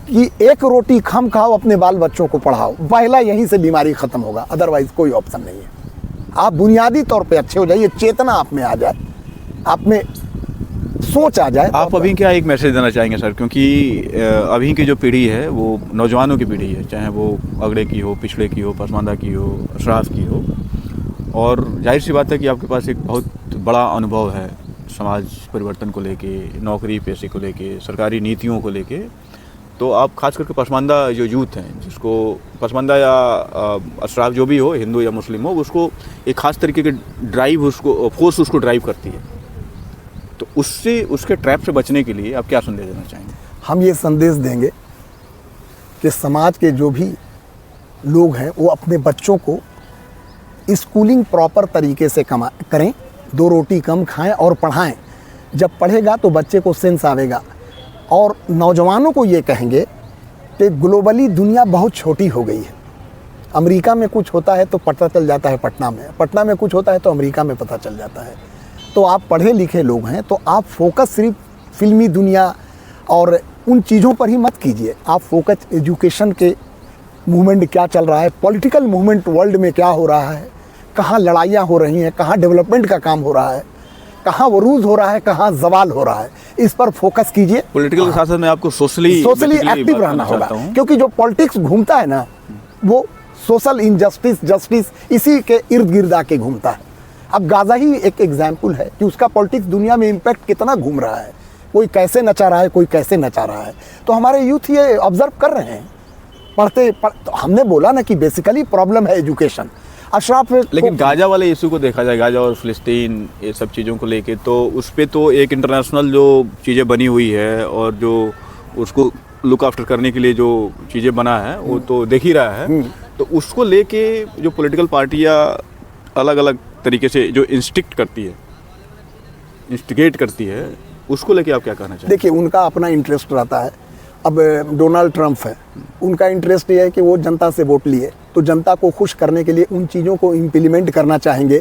कि एक रोटी कम खाओ, अपने बाल बच्चों को पढ़ाओ, पहला यहीं से बीमारी खत्म होगा, अदरवाइज कोई ऑप्शन नहीं है। आप बुनियादी तौर पे अच्छे हो जाइए, चेतना आप में आ जाए, आप में सोच आ जाए। आप अभी क्या एक मैसेज देना चाहेंगे सर, क्योंकि अभी की जो पीढ़ी है वो नौजवानों की पीढ़ी है, चाहे वो अगड़े की हो, पिछड़े की हो, पसमानदा की हो, अशराफ की हो, और जाहिर सी बात है कि आपके पास एक बहुत बड़ा अनुभव है समाज परिवर्तन को लेके, नौकरी पेशे को लेके, सरकारी नीतियों को लेके, तो आप खास करके पसमानदा जो यूथ हैं, जिसको पसमानदा या अशराफ जो भी हो, हिंदू या मुस्लिम हो, उसको एक खास तरीके के ड्राइव, उसको फोर्स उसको ड्राइव करती है, तो उससे, उसके ट्रैप से बचने के लिए आप क्या संदेश देना चाहेंगे? हम ये संदेश देंगे कि समाज के जो भी लोग हैं वो अपने बच्चों को स्कूलिंग प्रॉपर तरीके से करें, 2 रोटी कम खाएं और पढ़ाएं। जब पढ़ेगा तो बच्चे को सेंस आवेगा। और नौजवानों को ये कहेंगे कि ग्लोबली दुनिया बहुत छोटी हो गई है। अमेरिका में कुछ होता है तो पता चल जाता है पटना में कुछ होता है तो अमेरिका में पता चल जाता है। तो आप पढ़े लिखे लोग हैं तो आप फोकस सिर्फ फिल्मी दुनिया और उन चीज़ों पर ही मत कीजिए। आप फोकस एजुकेशन के मूवमेंट क्या चल रहा है, पॉलिटिकल मूवमेंट वर्ल्ड में क्या हो रहा है, कहाँ लड़ाइयाँ हो रही हैं, कहाँ डेवलपमेंट का काम हो रहा है, कहाँ वरूज हो रहा है, कहाँ जवाल हो रहा है, इस पर फोकस कीजिए। पॉलिटिकल के साथ में आपको सोशली एक्टिव रहना होगा, क्योंकि जो पॉलिटिक्स घूमता है ना, वो सोशल इनजस्टिस, जस्टिस, इसी के इर्द गिर्द आके घूमता है। अब गाज़ा ही एक एग्जाम्पल है कि उसका पॉलिटिक्स दुनिया में इम्पैक्ट कितना घूम रहा है, कोई कैसे नचा रहा है, कोई कैसे नचा रहा है। तो हमारे यूथ ये ऑब्जर्व कर रहे हैं, तो हमने बोला ना कि बेसिकली प्रॉब्लम है एजुकेशन। अशराफ, लेकिन गाजा वाले इशू को देखा जाए, गाजा और फिलिस्तीन, ये सब चीज़ों को लेके, तो उस पर तो एक इंटरनेशनल जो चीज़ें बनी हुई है और जो उसको लुक आफ्टर करने के लिए जो चीज़ें बना है वो तो देख ही रहा है। तो उसको लेके जो पॉलिटिकल पार्टियाँ अलग अलग तरीके से जो इंस्टिगेट करती है, उसको लेके आप क्या कहना चाहेंगे? देखिए, उनका अपना इंटरेस्ट रहता है। अब डोनाल्ड ट्रंप है, उनका इंटरेस्ट ये है कि वो जनता से वोट लिए, तो जनता को खुश करने के लिए उन चीज़ों को इम्प्लीमेंट करना चाहेंगे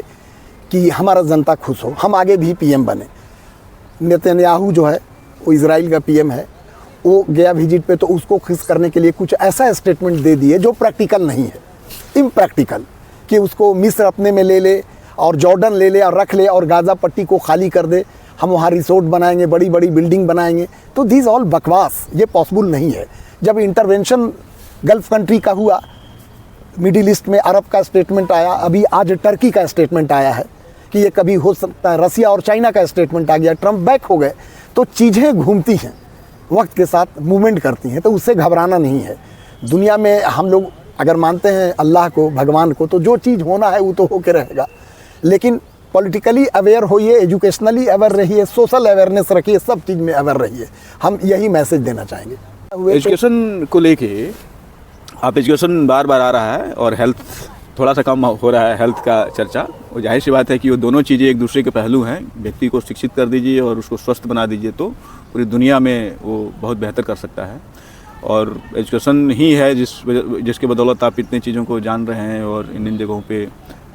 कि हमारा जनता खुश हो, हम आगे भी पीएम बने। नेतन्याहू जो है वो इजराइल का पीएम है, वो गया विजिट पे, तो उसको खुश करने के लिए कुछ ऐसा स्टेटमेंट दे दिए जो प्रैक्टिकल नहीं है, इम्प्रैक्टिकल, कि उसको मिस्र अपने में ले ले और जॉर्डन ले ले और रख ले और गाज़ा पट्टी को खाली कर दे, हम वहाँ रिसोर्ट बनाएंगे, बड़ी बड़ी बिल्डिंग बनाएंगे। तो दिस ऑल बकवास, ये पॉसिबल नहीं है। जब इंटरवेंशन गल्फ कंट्री का हुआ, मिडिल ईस्ट में अरब का स्टेटमेंट आया, अभी आज टर्की का स्टेटमेंट आया है कि ये कभी हो सकता है, रसिया और चाइना का स्टेटमेंट आ गया, ट्रंप बैक हो गए। तो चीज़ें घूमती हैं, वक्त के साथ मूवमेंट करती हैं, तो उससे घबराना नहीं है। दुनिया में हम लोग अगर मानते हैं अल्लाह को, भगवान को, तो जो चीज़ होना है वो तो होके रहेगा। लेकिन पॉलिटिकली अवेयर होइए, एजुकेशनली अवेयर रहिए, सोशल अवेयरनेस रखिए, सब चीज़ में अवेयर रहिए। हम यही मैसेज देना चाहेंगे। एजुकेशन को लेके आप, एजुकेशन बार बार आ रहा है और हेल्थ थोड़ा सा कम हो रहा है, हेल्थ का चर्चा। और जाहिर सी बात है कि वो दोनों चीज़ें एक दूसरे के पहलू हैं। व्यक्ति को शिक्षित कर दीजिए और उसको स्वस्थ बना दीजिए तो पूरी दुनिया में वो बहुत बेहतर कर सकता है। और एजुकेशन ही है जिसके बदौलत आप इतनी चीज़ों को जान रहे हैं और इन जगहों पे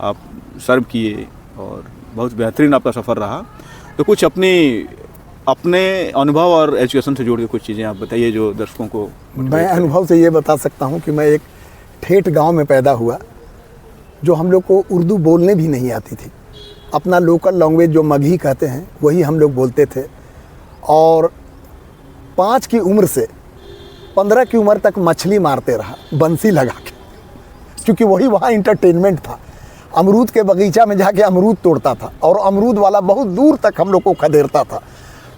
आप सर्व किए और बहुत बेहतरीन आपका सफ़र रहा। तो कुछ अपने अनुभव और एजुकेशन से जोड़ के कुछ चीज़ें आप बताइए जो दर्शकों को। मैं अनुभव से ये बता सकता हूँ कि मैं एक ठेठ गांव में पैदा हुआ, जो हम लोग को उर्दू बोलने भी नहीं आती थी। अपना लोकल लैंग्वेज जो मगही कहते हैं वही हम लोग बोलते थे। और 5 की उम्र से 15 की उम्र तक मछली मारते रहा बंसी लगा के, क्योंकि वही वहाँ इंटरटेनमेंट था। अमरूद के बगीचा में जाके अमरूद तोड़ता था और अमरूद वाला बहुत दूर तक हम लोग को खदेड़ता था।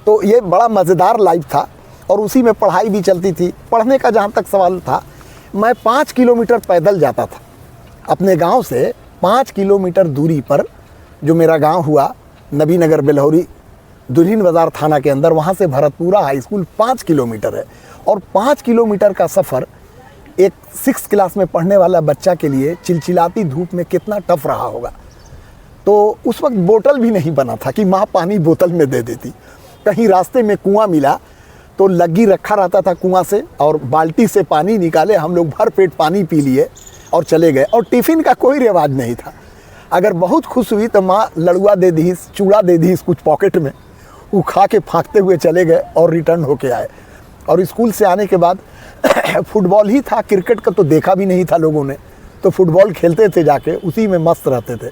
तो ये बड़ा मज़ेदार लाइफ था और उसी में पढ़ाई भी चलती थी। पढ़ने का जहाँ तक सवाल था, मैं 5 किलोमीटर पैदल जाता था अपने गांव से। 5 किलोमीटर दूरी पर जो मेरा गांव हुआ, नबी नगर बेलहौरी, दुल्हिन बाज़ार थाना के अंदर, वहाँ से भरतपुरा हाई स्कूल 5 किलोमीटर है। और 5 किलोमीटर का सफ़र एक 6 क्लास में पढ़ने वाला बच्चा के लिए चिलचिलाती धूप में कितना टफ रहा होगा। तो उस वक्त बोतल भी नहीं बना था कि माँ पानी बोतल में दे देती। कहीं रास्ते में कुआं मिला तो लग्गी रखा रहता था कुआं से, और बाल्टी से पानी निकाले, हम लोग भर पेट पानी पी लिए और चले गए। और टिफ़िन का कोई रिवाज नहीं था। अगर बहुत खुश हुई तो माँ लड़ुआ दे दी, चूड़ा दे दी कुछ पॉकेट में, वो खा के फाँकते हुए चले गए और रिटर्न होके आए। और स्कूल से आने के बाद फुटबॉल ही था, क्रिकेट का तो देखा भी नहीं था लोगों ने, तो फुटबॉल खेलते थे जाके, उसी में मस्त रहते थे।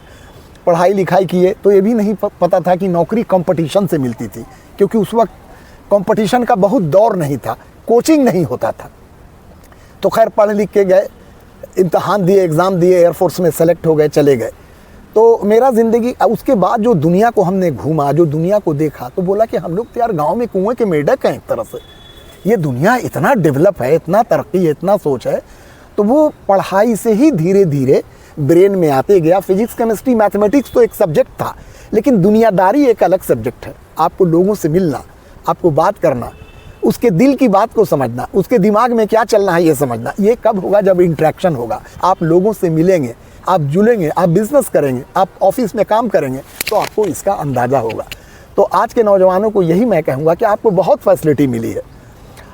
पढ़ाई लिखाई किए तो ये भी नहीं पता था कि नौकरी कंपटीशन से मिलती थी, क्योंकि उस वक्त कंपटीशन का बहुत दौर नहीं था, कोचिंग नहीं होता था। तो खैर पढ़ लिख के गए, इम्तहान दिए, एग्ज़ाम दिए, एयरफोर्स में सेलेक्ट हो गए, चले गए। तो मेरा ज़िंदगी उसके बाद जो दुनिया को हमने घूमा, जो दुनिया को देखा, तो बोला कि हम लोग तो यार गाँव में कुएँ के मेढक हैं एक तरह से। ये दुनिया इतना डेवलप है, इतना तरक्की है, इतना सोच है। तो वो पढ़ाई से ही धीरे धीरे ब्रेन में आते गया। फिजिक्स, केमिस्ट्री, मैथमेटिक्स तो एक सब्जेक्ट था, लेकिन दुनियादारी एक अलग सब्जेक्ट है। आपको लोगों से मिलना, आपको बात करना, उसके दिल की बात को समझना, उसके दिमाग में क्या चल रहा है ये समझना। ये कब होगा? जब इंटरेक्शन होगा। आप लोगों से मिलेंगे, आप जुड़ेंगे, आप बिजनेस करेंगे, आप ऑफिस में काम करेंगे, तो आपको इसका अंदाज़ा होगा। तो आज के नौजवानों को यही मैं कहूँगा कि आपको बहुत फैसिलिटी मिली है।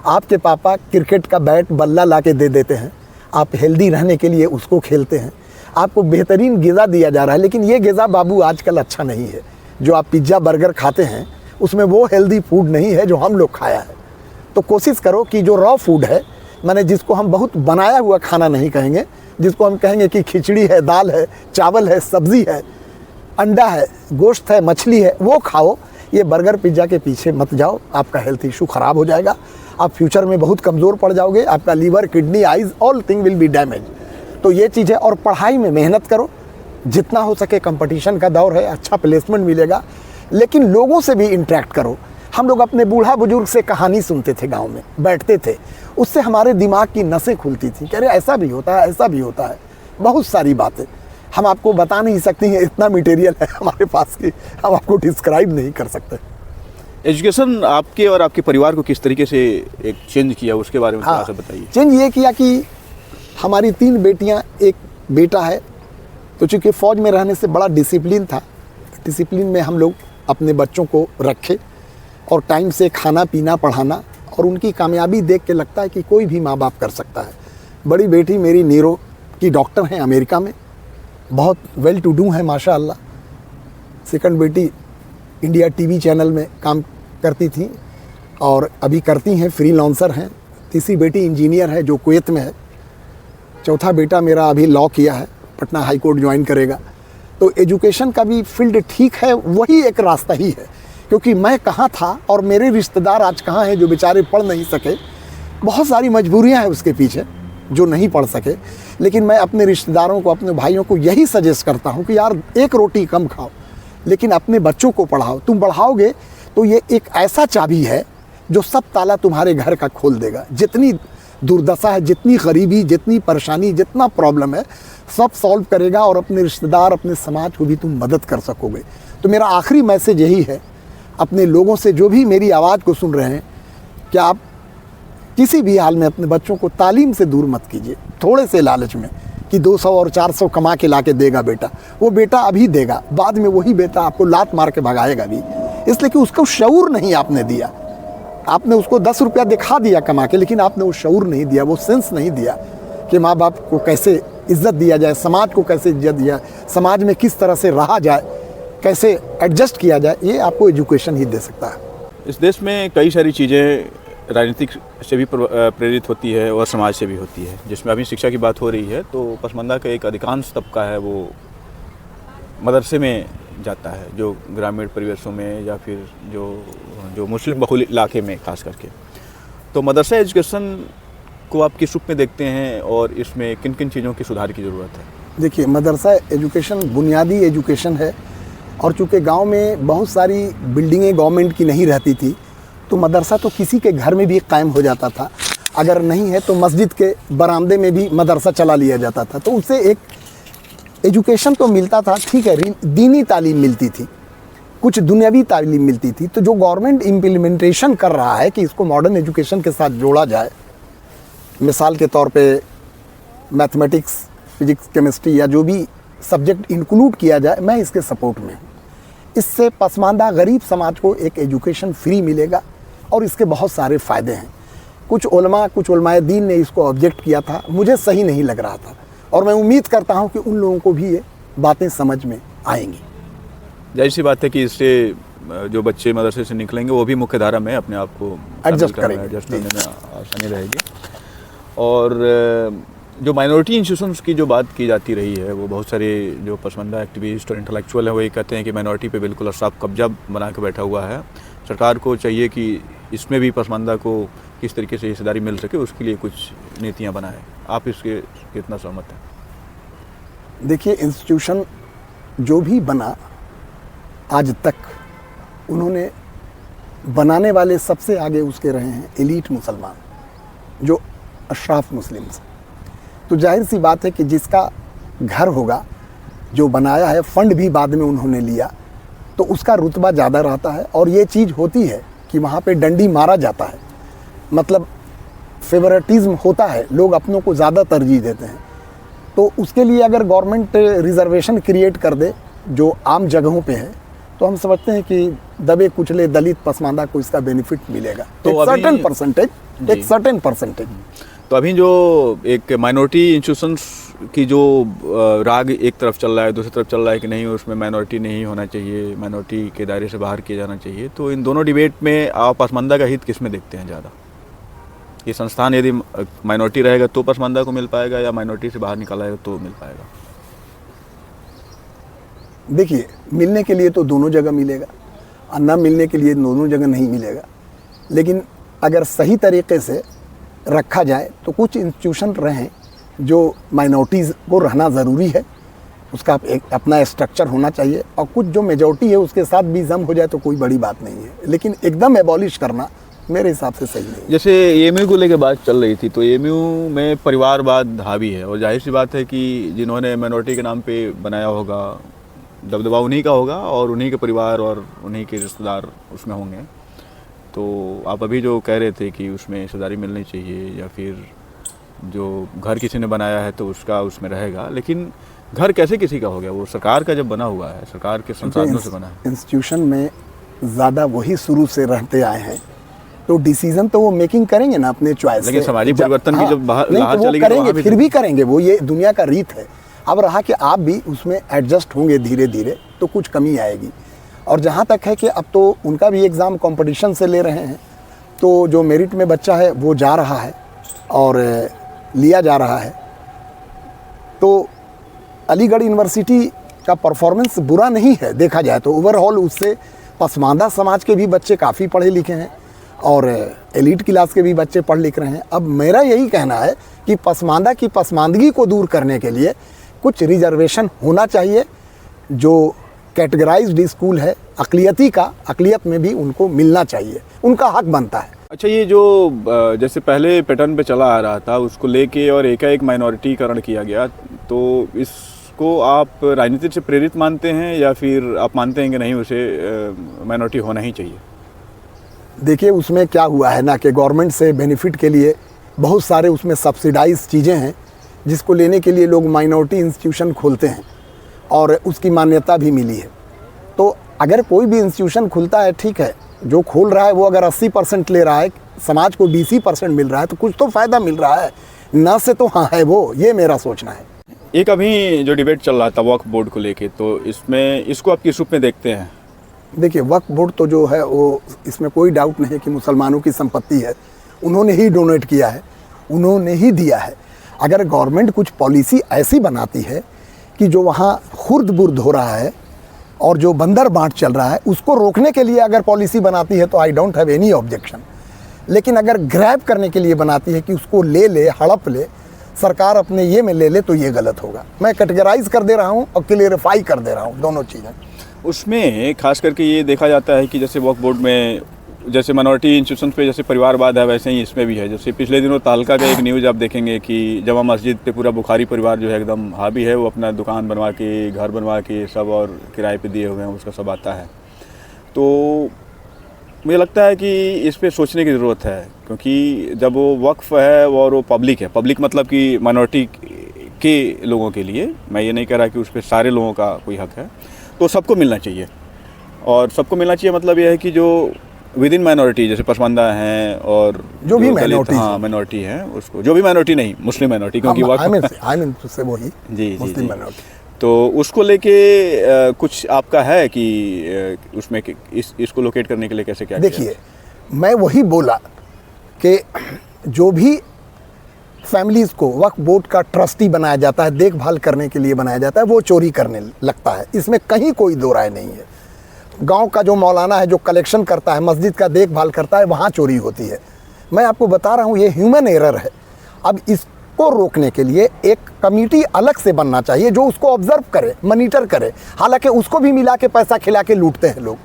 आपके पापा क्रिकेट का बैट बल्ला ला के दे देते हैं, आप हेल्दी रहने के लिए उसको खेलते हैं। आपको बेहतरीन ग़िज़ा दिया जा रहा है, लेकिन ये ग़िज़ा बाबू आजकल अच्छा नहीं है। जो आप पिज़्ज़ा बर्गर खाते हैं उसमें वो हेल्दी फूड नहीं है जो हम लोग खाया है। तो कोशिश करो कि जो रॉ फूड है, माने जिसको हम बहुत बनाया हुआ खाना नहीं कहेंगे, जिसको हम कहेंगे कि खिचड़ी है, दाल है, चावल है, सब्ज़ी है, अंडा है, गोश्त है, मछली है, वो खाओ। ये बर्गर पिज़्ज़ा के पीछे मत जाओ, आपका हेल्थ इशू ख़राब हो जाएगा। आप फ्यूचर में बहुत कमज़ोर पड़ जाओगे, आपका liver, kidney, eyes, all thing will be damage. तो ये चीज़ है। और पढ़ाई में मेहनत करो, जितना हो सके। कंपटीशन का दौर है, अच्छा प्लेसमेंट मिलेगा, लेकिन लोगों से भी इंटरेक्ट करो। हम लोग अपने बूढ़ा बुजुर्ग से कहानी सुनते थे, गांव में बैठते थे, उससे हमारे दिमाग की नसें खुलती थी। कह रहे ऐसा भी होता है, ऐसा भी होता है। बहुत सारी बातें हम आपको बता नहीं सकती हैं, इतना मटेरियल है हमारे पास कि हम आपको डिस्क्राइब नहीं कर सकते। एजुकेशन आपके और आपके परिवार को किस तरीके से एक चेंज किया, उसके बारे में थोड़ा सा बताइए। चेंज ये किया कि हमारी 3 बेटियां, एक बेटा है। तो चूँकि फ़ौज में रहने से बड़ा डिसिप्लिन था, डिसिप्लिन में हम लोग अपने बच्चों को रखे और टाइम से खाना पीना, पढ़ाना, और उनकी कामयाबी देख के लगता है कि कोई भी माँ बाप कर सकता है। बड़ी बेटी मेरी नीरो की डॉक्टर हैं अमेरिका में, बहुत वेल टू डू है माशाअल्लाह। सेकंड बेटी इंडिया टीवी चैनल में काम करती थी, और अभी करती हैं, फ्रीलांसर हैं। तीसरी बेटी इंजीनियर है जो कुवैत में है। चौथा बेटा मेरा अभी लॉ किया है, पटना हाई कोर्ट ज्वाइन करेगा। तो एजुकेशन का भी फील्ड ठीक है, वही एक रास्ता ही है। क्योंकि मैं कहाँ था और मेरे रिश्तेदार आज कहाँ हैं जो बेचारे पढ़ नहीं सके। बहुत सारी मजबूरियाँ हैं उसके पीछे जो नहीं पढ़ सके। लेकिन मैं अपने रिश्तेदारों को, अपने भाइयों को यही सजेस्ट करता हूँ कि यार एक रोटी कम खाओ लेकिन अपने बच्चों को पढ़ाओ। तुम पढ़ाओगे तो ये एक ऐसा चाबी है जो सब ताला तुम्हारे घर का खोल देगा। जितनी दुर्दशा है, जितनी गरीबी, जितनी परेशानी, जितना प्रॉब्लम है, सब सॉल्व करेगा और अपने रिश्तेदार, अपने समाज को भी तुम मदद कर सकोगे। तो मेरा आखिरी मैसेज यही है अपने लोगों से, जो भी मेरी आवाज़ को सुन रहे हैं, कि आप किसी भी हाल में अपने बच्चों को तालीम से दूर मत कीजिए थोड़े से लालच में कि 200 और 400 कमा के ला के देगा बेटा। वो बेटा अभी देगा, बाद में वही बेटा आपको लात मार के भगाएगा भी, इसलिए कि उसको शऊर नहीं आपने दिया। आपने उसको 10 रुपया दिखा दिया कमा के, लेकिन आपने वो शऊर नहीं दिया, वो सेंस नहीं दिया कि माँ बाप को कैसे इज्जत दिया जाए, समाज को कैसे इज्जत दिया, समाज में किस तरह से रहा जाए, कैसे एडजस्ट किया जाए। ये आपको एजुकेशन ही दे सकता है। इस देश में कई सारी चीज़ें राजनीतिक से भी प्रेरित होती है और समाज से भी होती है। जिसमें अभी शिक्षा की बात हो रही है तो पसमानदा का एक अधिकांश तबका है वो मदरसे में जाता है, जो ग्रामीण परिवेशों में या फिर जो मुस्लिम बहुल इलाके में खास करके। तो मदरसा एजुकेशन को आप किस रूप में देखते हैं और इसमें किन किन चीज़ों की सुधार की ज़रूरत है? देखिए, मदरसा एजुकेशन बुनियादी एजुकेशन है और चूँकि गांव में बहुत सारी बिल्डिंगें गवर्नमेंट की नहीं रहती थी तो मदरसा तो किसी के घर में भी कायम हो जाता था। अगर नहीं है तो मस्जिद के बरामदे में भी मदरसा चला लिया जाता था। तो उससे एक एजुकेशन तो मिलता था, ठीक है, दीनी तालीम मिलती थी, कुछ दुनियावी तालीम मिलती थी। तो जो गवर्नमेंट इम्प्लीमेंटेशन कर रहा है कि इसको मॉडर्न एजुकेशन के साथ जोड़ा जाए, मिसाल के तौर पे मैथमेटिक्स, फिजिक्स, केमिस्ट्री या जो भी सब्जेक्ट इंक्लूड किया जाए, मैं इसके सपोर्ट में हूँ। इससे पसमानदा गरीब समाज को एक एजुकेशन फ्री मिलेगा और इसके बहुत सारे फ़ायदे हैं। कुछ उलमाए दीन ने इसको ऑब्जेक्ट किया था, मुझे सही नहीं लग रहा था और मैं उम्मीद करता हूं कि उन लोगों को भी ये बातें समझ में आएंगी। जाहिर सी बात है कि इससे जो बच्चे मदरसे से निकलेंगे वो भी मुख्य धारा में अपने आप को एडजस्ट करेंगे, एडजस्ट करने में आसानी रहेगी। और जो माइनॉरिटी इंस्टीट्यूशंस की जो बात की जाती रही है, वो बहुत सारे जो पसमानदा एक्टिविस्ट और इंटेलेक्चुअल है वो ये कहते हैं कि माइनॉरिटी पे बिल्कुल साफ कब्जा बना के बैठा हुआ है। सरकार को चाहिए कि इसमें भी पसमानदा को किस तरीके से हिस्सेदारी मिल सके, उसके लिए कुछ नीतियाँ बनाए। आप इसके कितना सहमत हैं? देखिए, इंस्टीट्यूशन जो भी बना आज तक, उन्होंने बनाने वाले सबसे आगे उसके रहे हैं एलीट मुसलमान, जो अशराफ मुस्लिम्स। तो जाहिर सी बात है कि जिसका घर होगा, जो बनाया है, फंड भी बाद में उन्होंने लिया, तो उसका रुतबा ज़्यादा रहता है। और ये चीज़ होती है कि वहाँ पे डंडी मारा जाता है, मतलब फेवरेटिज्म होता है, लोग अपनों को ज़्यादा तरजीह देते हैं। तो उसके लिए अगर गवर्नमेंट रिजर्वेशन क्रिएट कर दे जो आम जगहों पे है, तो हम समझते हैं कि दबे कुचले दलित पसमानदा को इसका बेनिफिट मिलेगा। तो एक सर्टेन परसेंटेज। तो अभी जो एक माइनॉरिटी इंस्टीट्यूशंस की जो राग एक तरफ चल रहा है, दूसरी तरफ चल रहा है कि नहीं उसमें माइनॉरिटी नहीं होना चाहिए, माइनॉरिटी के दायरे से बाहर किया जाना चाहिए, तो इन दोनों डिबेट में आप पसमानदा का हित किस में देखते हैं ज़्यादा? ये संस्थान यदि माइनॉरिटी रहेगा तो पसमानदा को मिल पाएगा या माइनॉरिटी से बाहर निकाला है तो मिल पाएगा? देखिए, मिलने के लिए तो दोनों जगह मिलेगा और न मिलने के लिए दोनों जगह नहीं मिलेगा। लेकिन अगर सही तरीके से रखा जाए तो कुछ इंस्टीट्यूशन रहें जो माइनॉरिटीज़ को रहना ज़रूरी है, उसका एक अपना स्ट्रक्चर होना चाहिए, और कुछ जो मेजॉरिटी है उसके साथ भी जम हो जाए तो कोई बड़ी बात नहीं है। लेकिन एकदम एबॉलिश करना मेरे हिसाब से सही नहीं। जैसे एएमयू को लेकर बात चल रही थी, तो एएमयू में परिवारवाद हावी है और जाहिर सी बात है कि जिन्होंने माइनॉरिटी के नाम पे बनाया होगा, दबदबा उन्हीं का होगा और उन्हीं के परिवार और उन्हीं के रिश्तेदार उसमें होंगे। तो आप अभी जो कह रहे थे कि उसमें हिस्सेदारी मिलनी चाहिए या फिर जो घर किसी ने बनाया है तो उसका उसमें रहेगा, लेकिन घर कैसे किसी का हो गया? वो सरकार का जब बना हुआ है, सरकार के संसाधनों से बना है। इंस्टीट्यूशन में ज़्यादा वही शुरू से रहते आए हैं, तो डिसीजन तो वो मेकिंग करेंगे ना अपने चॉइस से। लेकिन सामाजिक परिवर्तन की जब बाहर चलेगी करेंगे, फिर भी करेंगे, वो ये दुनिया का रीत है। अब रहा कि आप भी उसमें एडजस्ट होंगे धीरे धीरे तो कुछ कमी आएगी। और जहाँ तक है कि अब तो उनका भी एग्ज़ाम कंपटीशन से ले रहे हैं, तो जो मेरिट में बच्चा है वो जा रहा है और लिया जा रहा है। तो अलीगढ़ यूनिवर्सिटी का परफॉर्मेंस बुरा नहीं है देखा जाए तो। ओवरऑल उससे पसमानदा समाज के भी बच्चे काफ़ी पढ़े लिखे हैं और एलीट क्लास के भी बच्चे पढ़ लिख रहे हैं। अब मेरा यही कहना है कि पसमानदा की पसमानदगी को दूर करने के लिए कुछ रिजर्वेशन होना चाहिए। जो कैटेगराइज्ड स्कूल है अक़लियती का, अक़लियत में भी उनको मिलना चाहिए, उनका हक बनता है। अच्छा, ये जो जैसे पहले पैटर्न पे चला आ रहा था उसको लेके और एकाएक माइनॉरिटीकरण किया गया, तो इसको आप राजनीति से प्रेरित मानते हैं या फिर आप मानते हैं कि नहीं, उसे माइनॉरिटी होना ही चाहिए? देखिए उसमें क्या हुआ है ना कि गवर्नमेंट से बेनिफिट के लिए बहुत सारे उसमें सब्सिडाइज चीज़ें हैं जिसको लेने के लिए लोग माइनॉरिटी इंस्टीट्यूशन खोलते हैं और उसकी मान्यता भी मिली है। तो अगर कोई भी इंस्टीट्यूशन खुलता है, ठीक है, जो खोल रहा है वो अगर 80% ले रहा है, समाज को 20% मिल रहा है, तो कुछ तो फ़ायदा मिल रहा है, ना से तो हाँ है वो, ये मेरा सोचना है। एक अभी जो डिबेट चल रहा था वक्फ बोर्ड को लेके, तो इसमें इसको आप किस रूप में देखते हैं? देखिए वक्फ बोर्ड तो जो है वो, इसमें कोई डाउट नहीं है कि मुसलमानों की संपत्ति है, उन्होंने ही डोनेट किया है, उन्होंने ही दिया है। अगर गवर्नमेंट कुछ पॉलिसी ऐसी बनाती है कि जो वहाँ खुर्द बुर्द हो रहा है और जो बंदर बांट चल रहा है उसको रोकने के लिए अगर पॉलिसी बनाती है तो I don't have any objection. लेकिन अगर ग्रैब करने के लिए बनाती है कि उसको ले ले, हड़प ले, सरकार अपने ये में ले ले, तो ये गलत होगा। मैं कैटेगराइज कर दे रहा हूँ और क्लियरिफाई कर दे रहा हूँ दोनों चीज़ें। उसमें खास करके ये देखा जाता है कि जैसे वक्फ बोर्ड में जैसे माइनॉरिटी इंस्टीट्यूशन पे जैसे परिवारवाद है, वैसे ही इसमें भी है। जैसे पिछले दिनों तालका का एक न्यूज़ आप देखेंगे कि जमा मस्जिद पे पूरा बुखारी परिवार जो है एकदम हावी है, वो अपना दुकान बनवा के, घर बनवा के सब और किराए पे दिए हुए हैं, उसका सब आता है। तो मुझे लगता है कि इस पे सोचने की ज़रूरत है, क्योंकि जब वो वक्फ है और वो पब्लिक है, पब्लिक मतलब कि माइनॉरिटी के लोगों के लिए, मैं ये नहीं कह रहा कि उस पर सारे लोगों का कोई हक है, तो सबको मिलना चाहिए। और सबको मिलना चाहिए मतलब ये है कि जो विद इन माइनॉरिटी जैसे पसमानदा हैं और जो भी माइनॉरिटी, हाँ माइनॉरिटी है, उसको जो भी माइनॉरिटी नहीं, मुस्लिम माइनॉरिटी, क्योंकि से वही जी मुस्लिम माइनॉरिटी, तो उसको लेके कुछ आपका है कि उसमें इसको लोकेट करने के लिए कैसे क्या? देखिए मैं वही बोला कि जो भी फैमिलीज़ को वक्फ बोर्ड का ट्रस्टी बनाया जाता है, देखभाल करने के लिए बनाया जाता है, वो चोरी करने लगता है, इसमें कहीं कोई दो राय नहीं है। गांव का जो मौलाना है जो कलेक्शन करता है, मस्जिद का देखभाल करता है, वहाँ चोरी होती है। मैं आपको बता रहा हूँ ये ह्यूमन एरर है। अब इसको रोकने के लिए एक कमेटी अलग से बनना चाहिए जो उसको ऑब्जर्व करे, मॉनिटर करे। हालांकि उसको भी मिला के पैसा खिला के लूटते हैं लोग,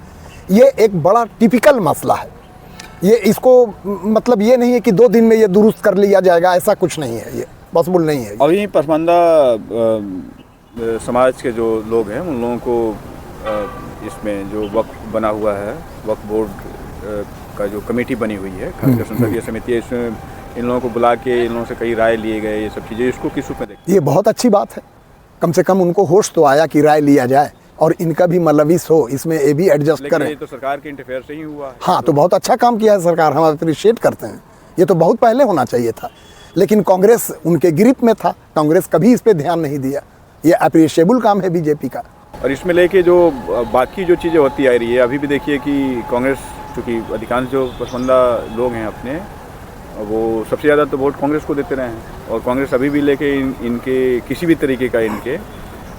ये एक बड़ा टिपिकल मसला है। ये इसको मतलब ये नहीं है कि 2 दिन में ये दुरुस्त कर लिया जाएगा, ऐसा कुछ नहीं है, ये पॉसिबल नहीं है। अभी पसमानदा समाज के जो लोग हैं उन लोगों को इसमें जो वक्फ बना हुआ है, वक्फ बोर्ड का जो कमेटी बनी हुई है, खासकर संसदीय समिति है, इसमें इन लोगों को बुला के इन लोगों से कई राय लिए गए, ये सब चीज़ें, इसको किस रूप में देखते हैं? ये बहुत अच्छी बात है, कम से कम उनको होश तो आया कि राय लिया जाए और इनका भी मलविस हो, इसमें ये भी एडजस्ट करें। ये तो सरकार के इंटरफेयर से ही हुआ है। हाँ, तो बहुत अच्छा काम किया है सरकार, हम अप्रिशिएट करते हैं। ये तो बहुत पहले होना चाहिए था, लेकिन कांग्रेस उनके ग्रिप में था, कांग्रेस कभी इस पे ध्यान नहीं दिया। ये अप्रिशिएबल काम है बीजेपी का। और इसमें लेके जो बाकी जो चीज़ें होती आ रही है, अभी भी देखिए कि कांग्रेस, चूँकि अधिकांश जो पसमानदा लोग हैं अपने, वो सबसे ज़्यादा तो वोट कांग्रेस को देते रहे हैं। और कांग्रेस अभी भी लेके इनके किसी भी तरीके का, इनके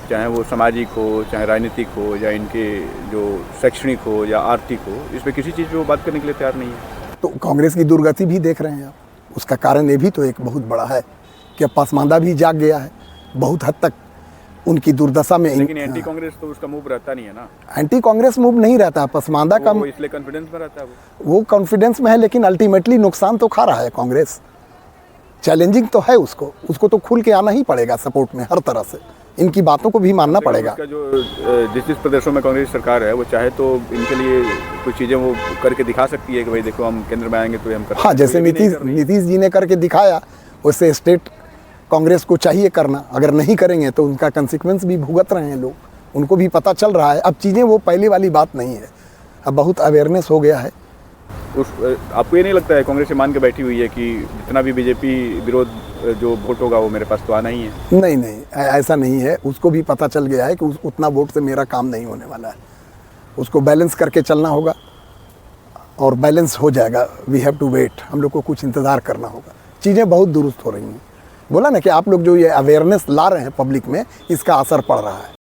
चाहे वो सामाजिक हो, चाहे राजनीतिक हो, या इनके जो शैक्षणिक हो या आर्थिक हो, इस पर किसी चीज़ पे वो बात करने के लिए तैयार नहीं है। तो कांग्रेस की दुर्गति भी देख रहे हैं आप। उसका कारण ये भी तो एक बहुत बड़ा है कि अब पसमानदा भी जाग गया है बहुत हद तक उनकी दुर्दशा में। लेकिन एंटी कांग्रेस तो उसका मूव रहता नहीं है ना। एंटी कांग्रेस मूव नहीं रहता, पसमानदा का इसलिए कॉन्फिडेंस में रहता है वो कॉन्फिडेंस में है, लेकिन अल्टीमेटली नुकसान तो खा रहा है कांग्रेस। चैलेंजिंग तो है उसको तो खुल के आना ही पड़ेगा सपोर्ट में हर तरह से, इनकी बातों को भी मानना पड़ेगा। जो जिस प्रदेशों में कांग्रेस सरकार है, वो चाहे तो इनके लिए कुछ चीज़ें वो करके दिखा सकती है कि भाई देखो हम केंद्र में आएंगे तो हम करेंगे। हाँ, जैसे नीतीश जी ने करके दिखाया, वैसे स्टेट कांग्रेस को चाहिए करना। अगर नहीं करेंगे तो उनका कंसिक्वेंस भी भुगत रहे हैं लोग, उनको भी पता चल रहा है। अब चीज़ें वो पहले वाली बात नहीं है, अब बहुत अवेयरनेस हो गया है। आपको ये नहीं लगता है कांग्रेस ये मान के बैठी हुई है कि जितना भी बीजेपी विरोध जो वोट होगा वो मेरे पास तो आना ही है? नहीं, ऐसा नहीं है। उसको भी पता चल गया है कि उतना वोट से मेरा काम नहीं होने वाला है, उसको बैलेंस करके चलना होगा। और बैलेंस हो जाएगा। वी हैव टू वेट, हम लोग को कुछ इंतज़ार करना होगा। चीज़ें बहुत दुरुस्त हो रही हैं। बोला ना कि आप लोग जो ये अवेयरनेस ला रहे हैं पब्लिक में, इसका असर पड़ रहा है।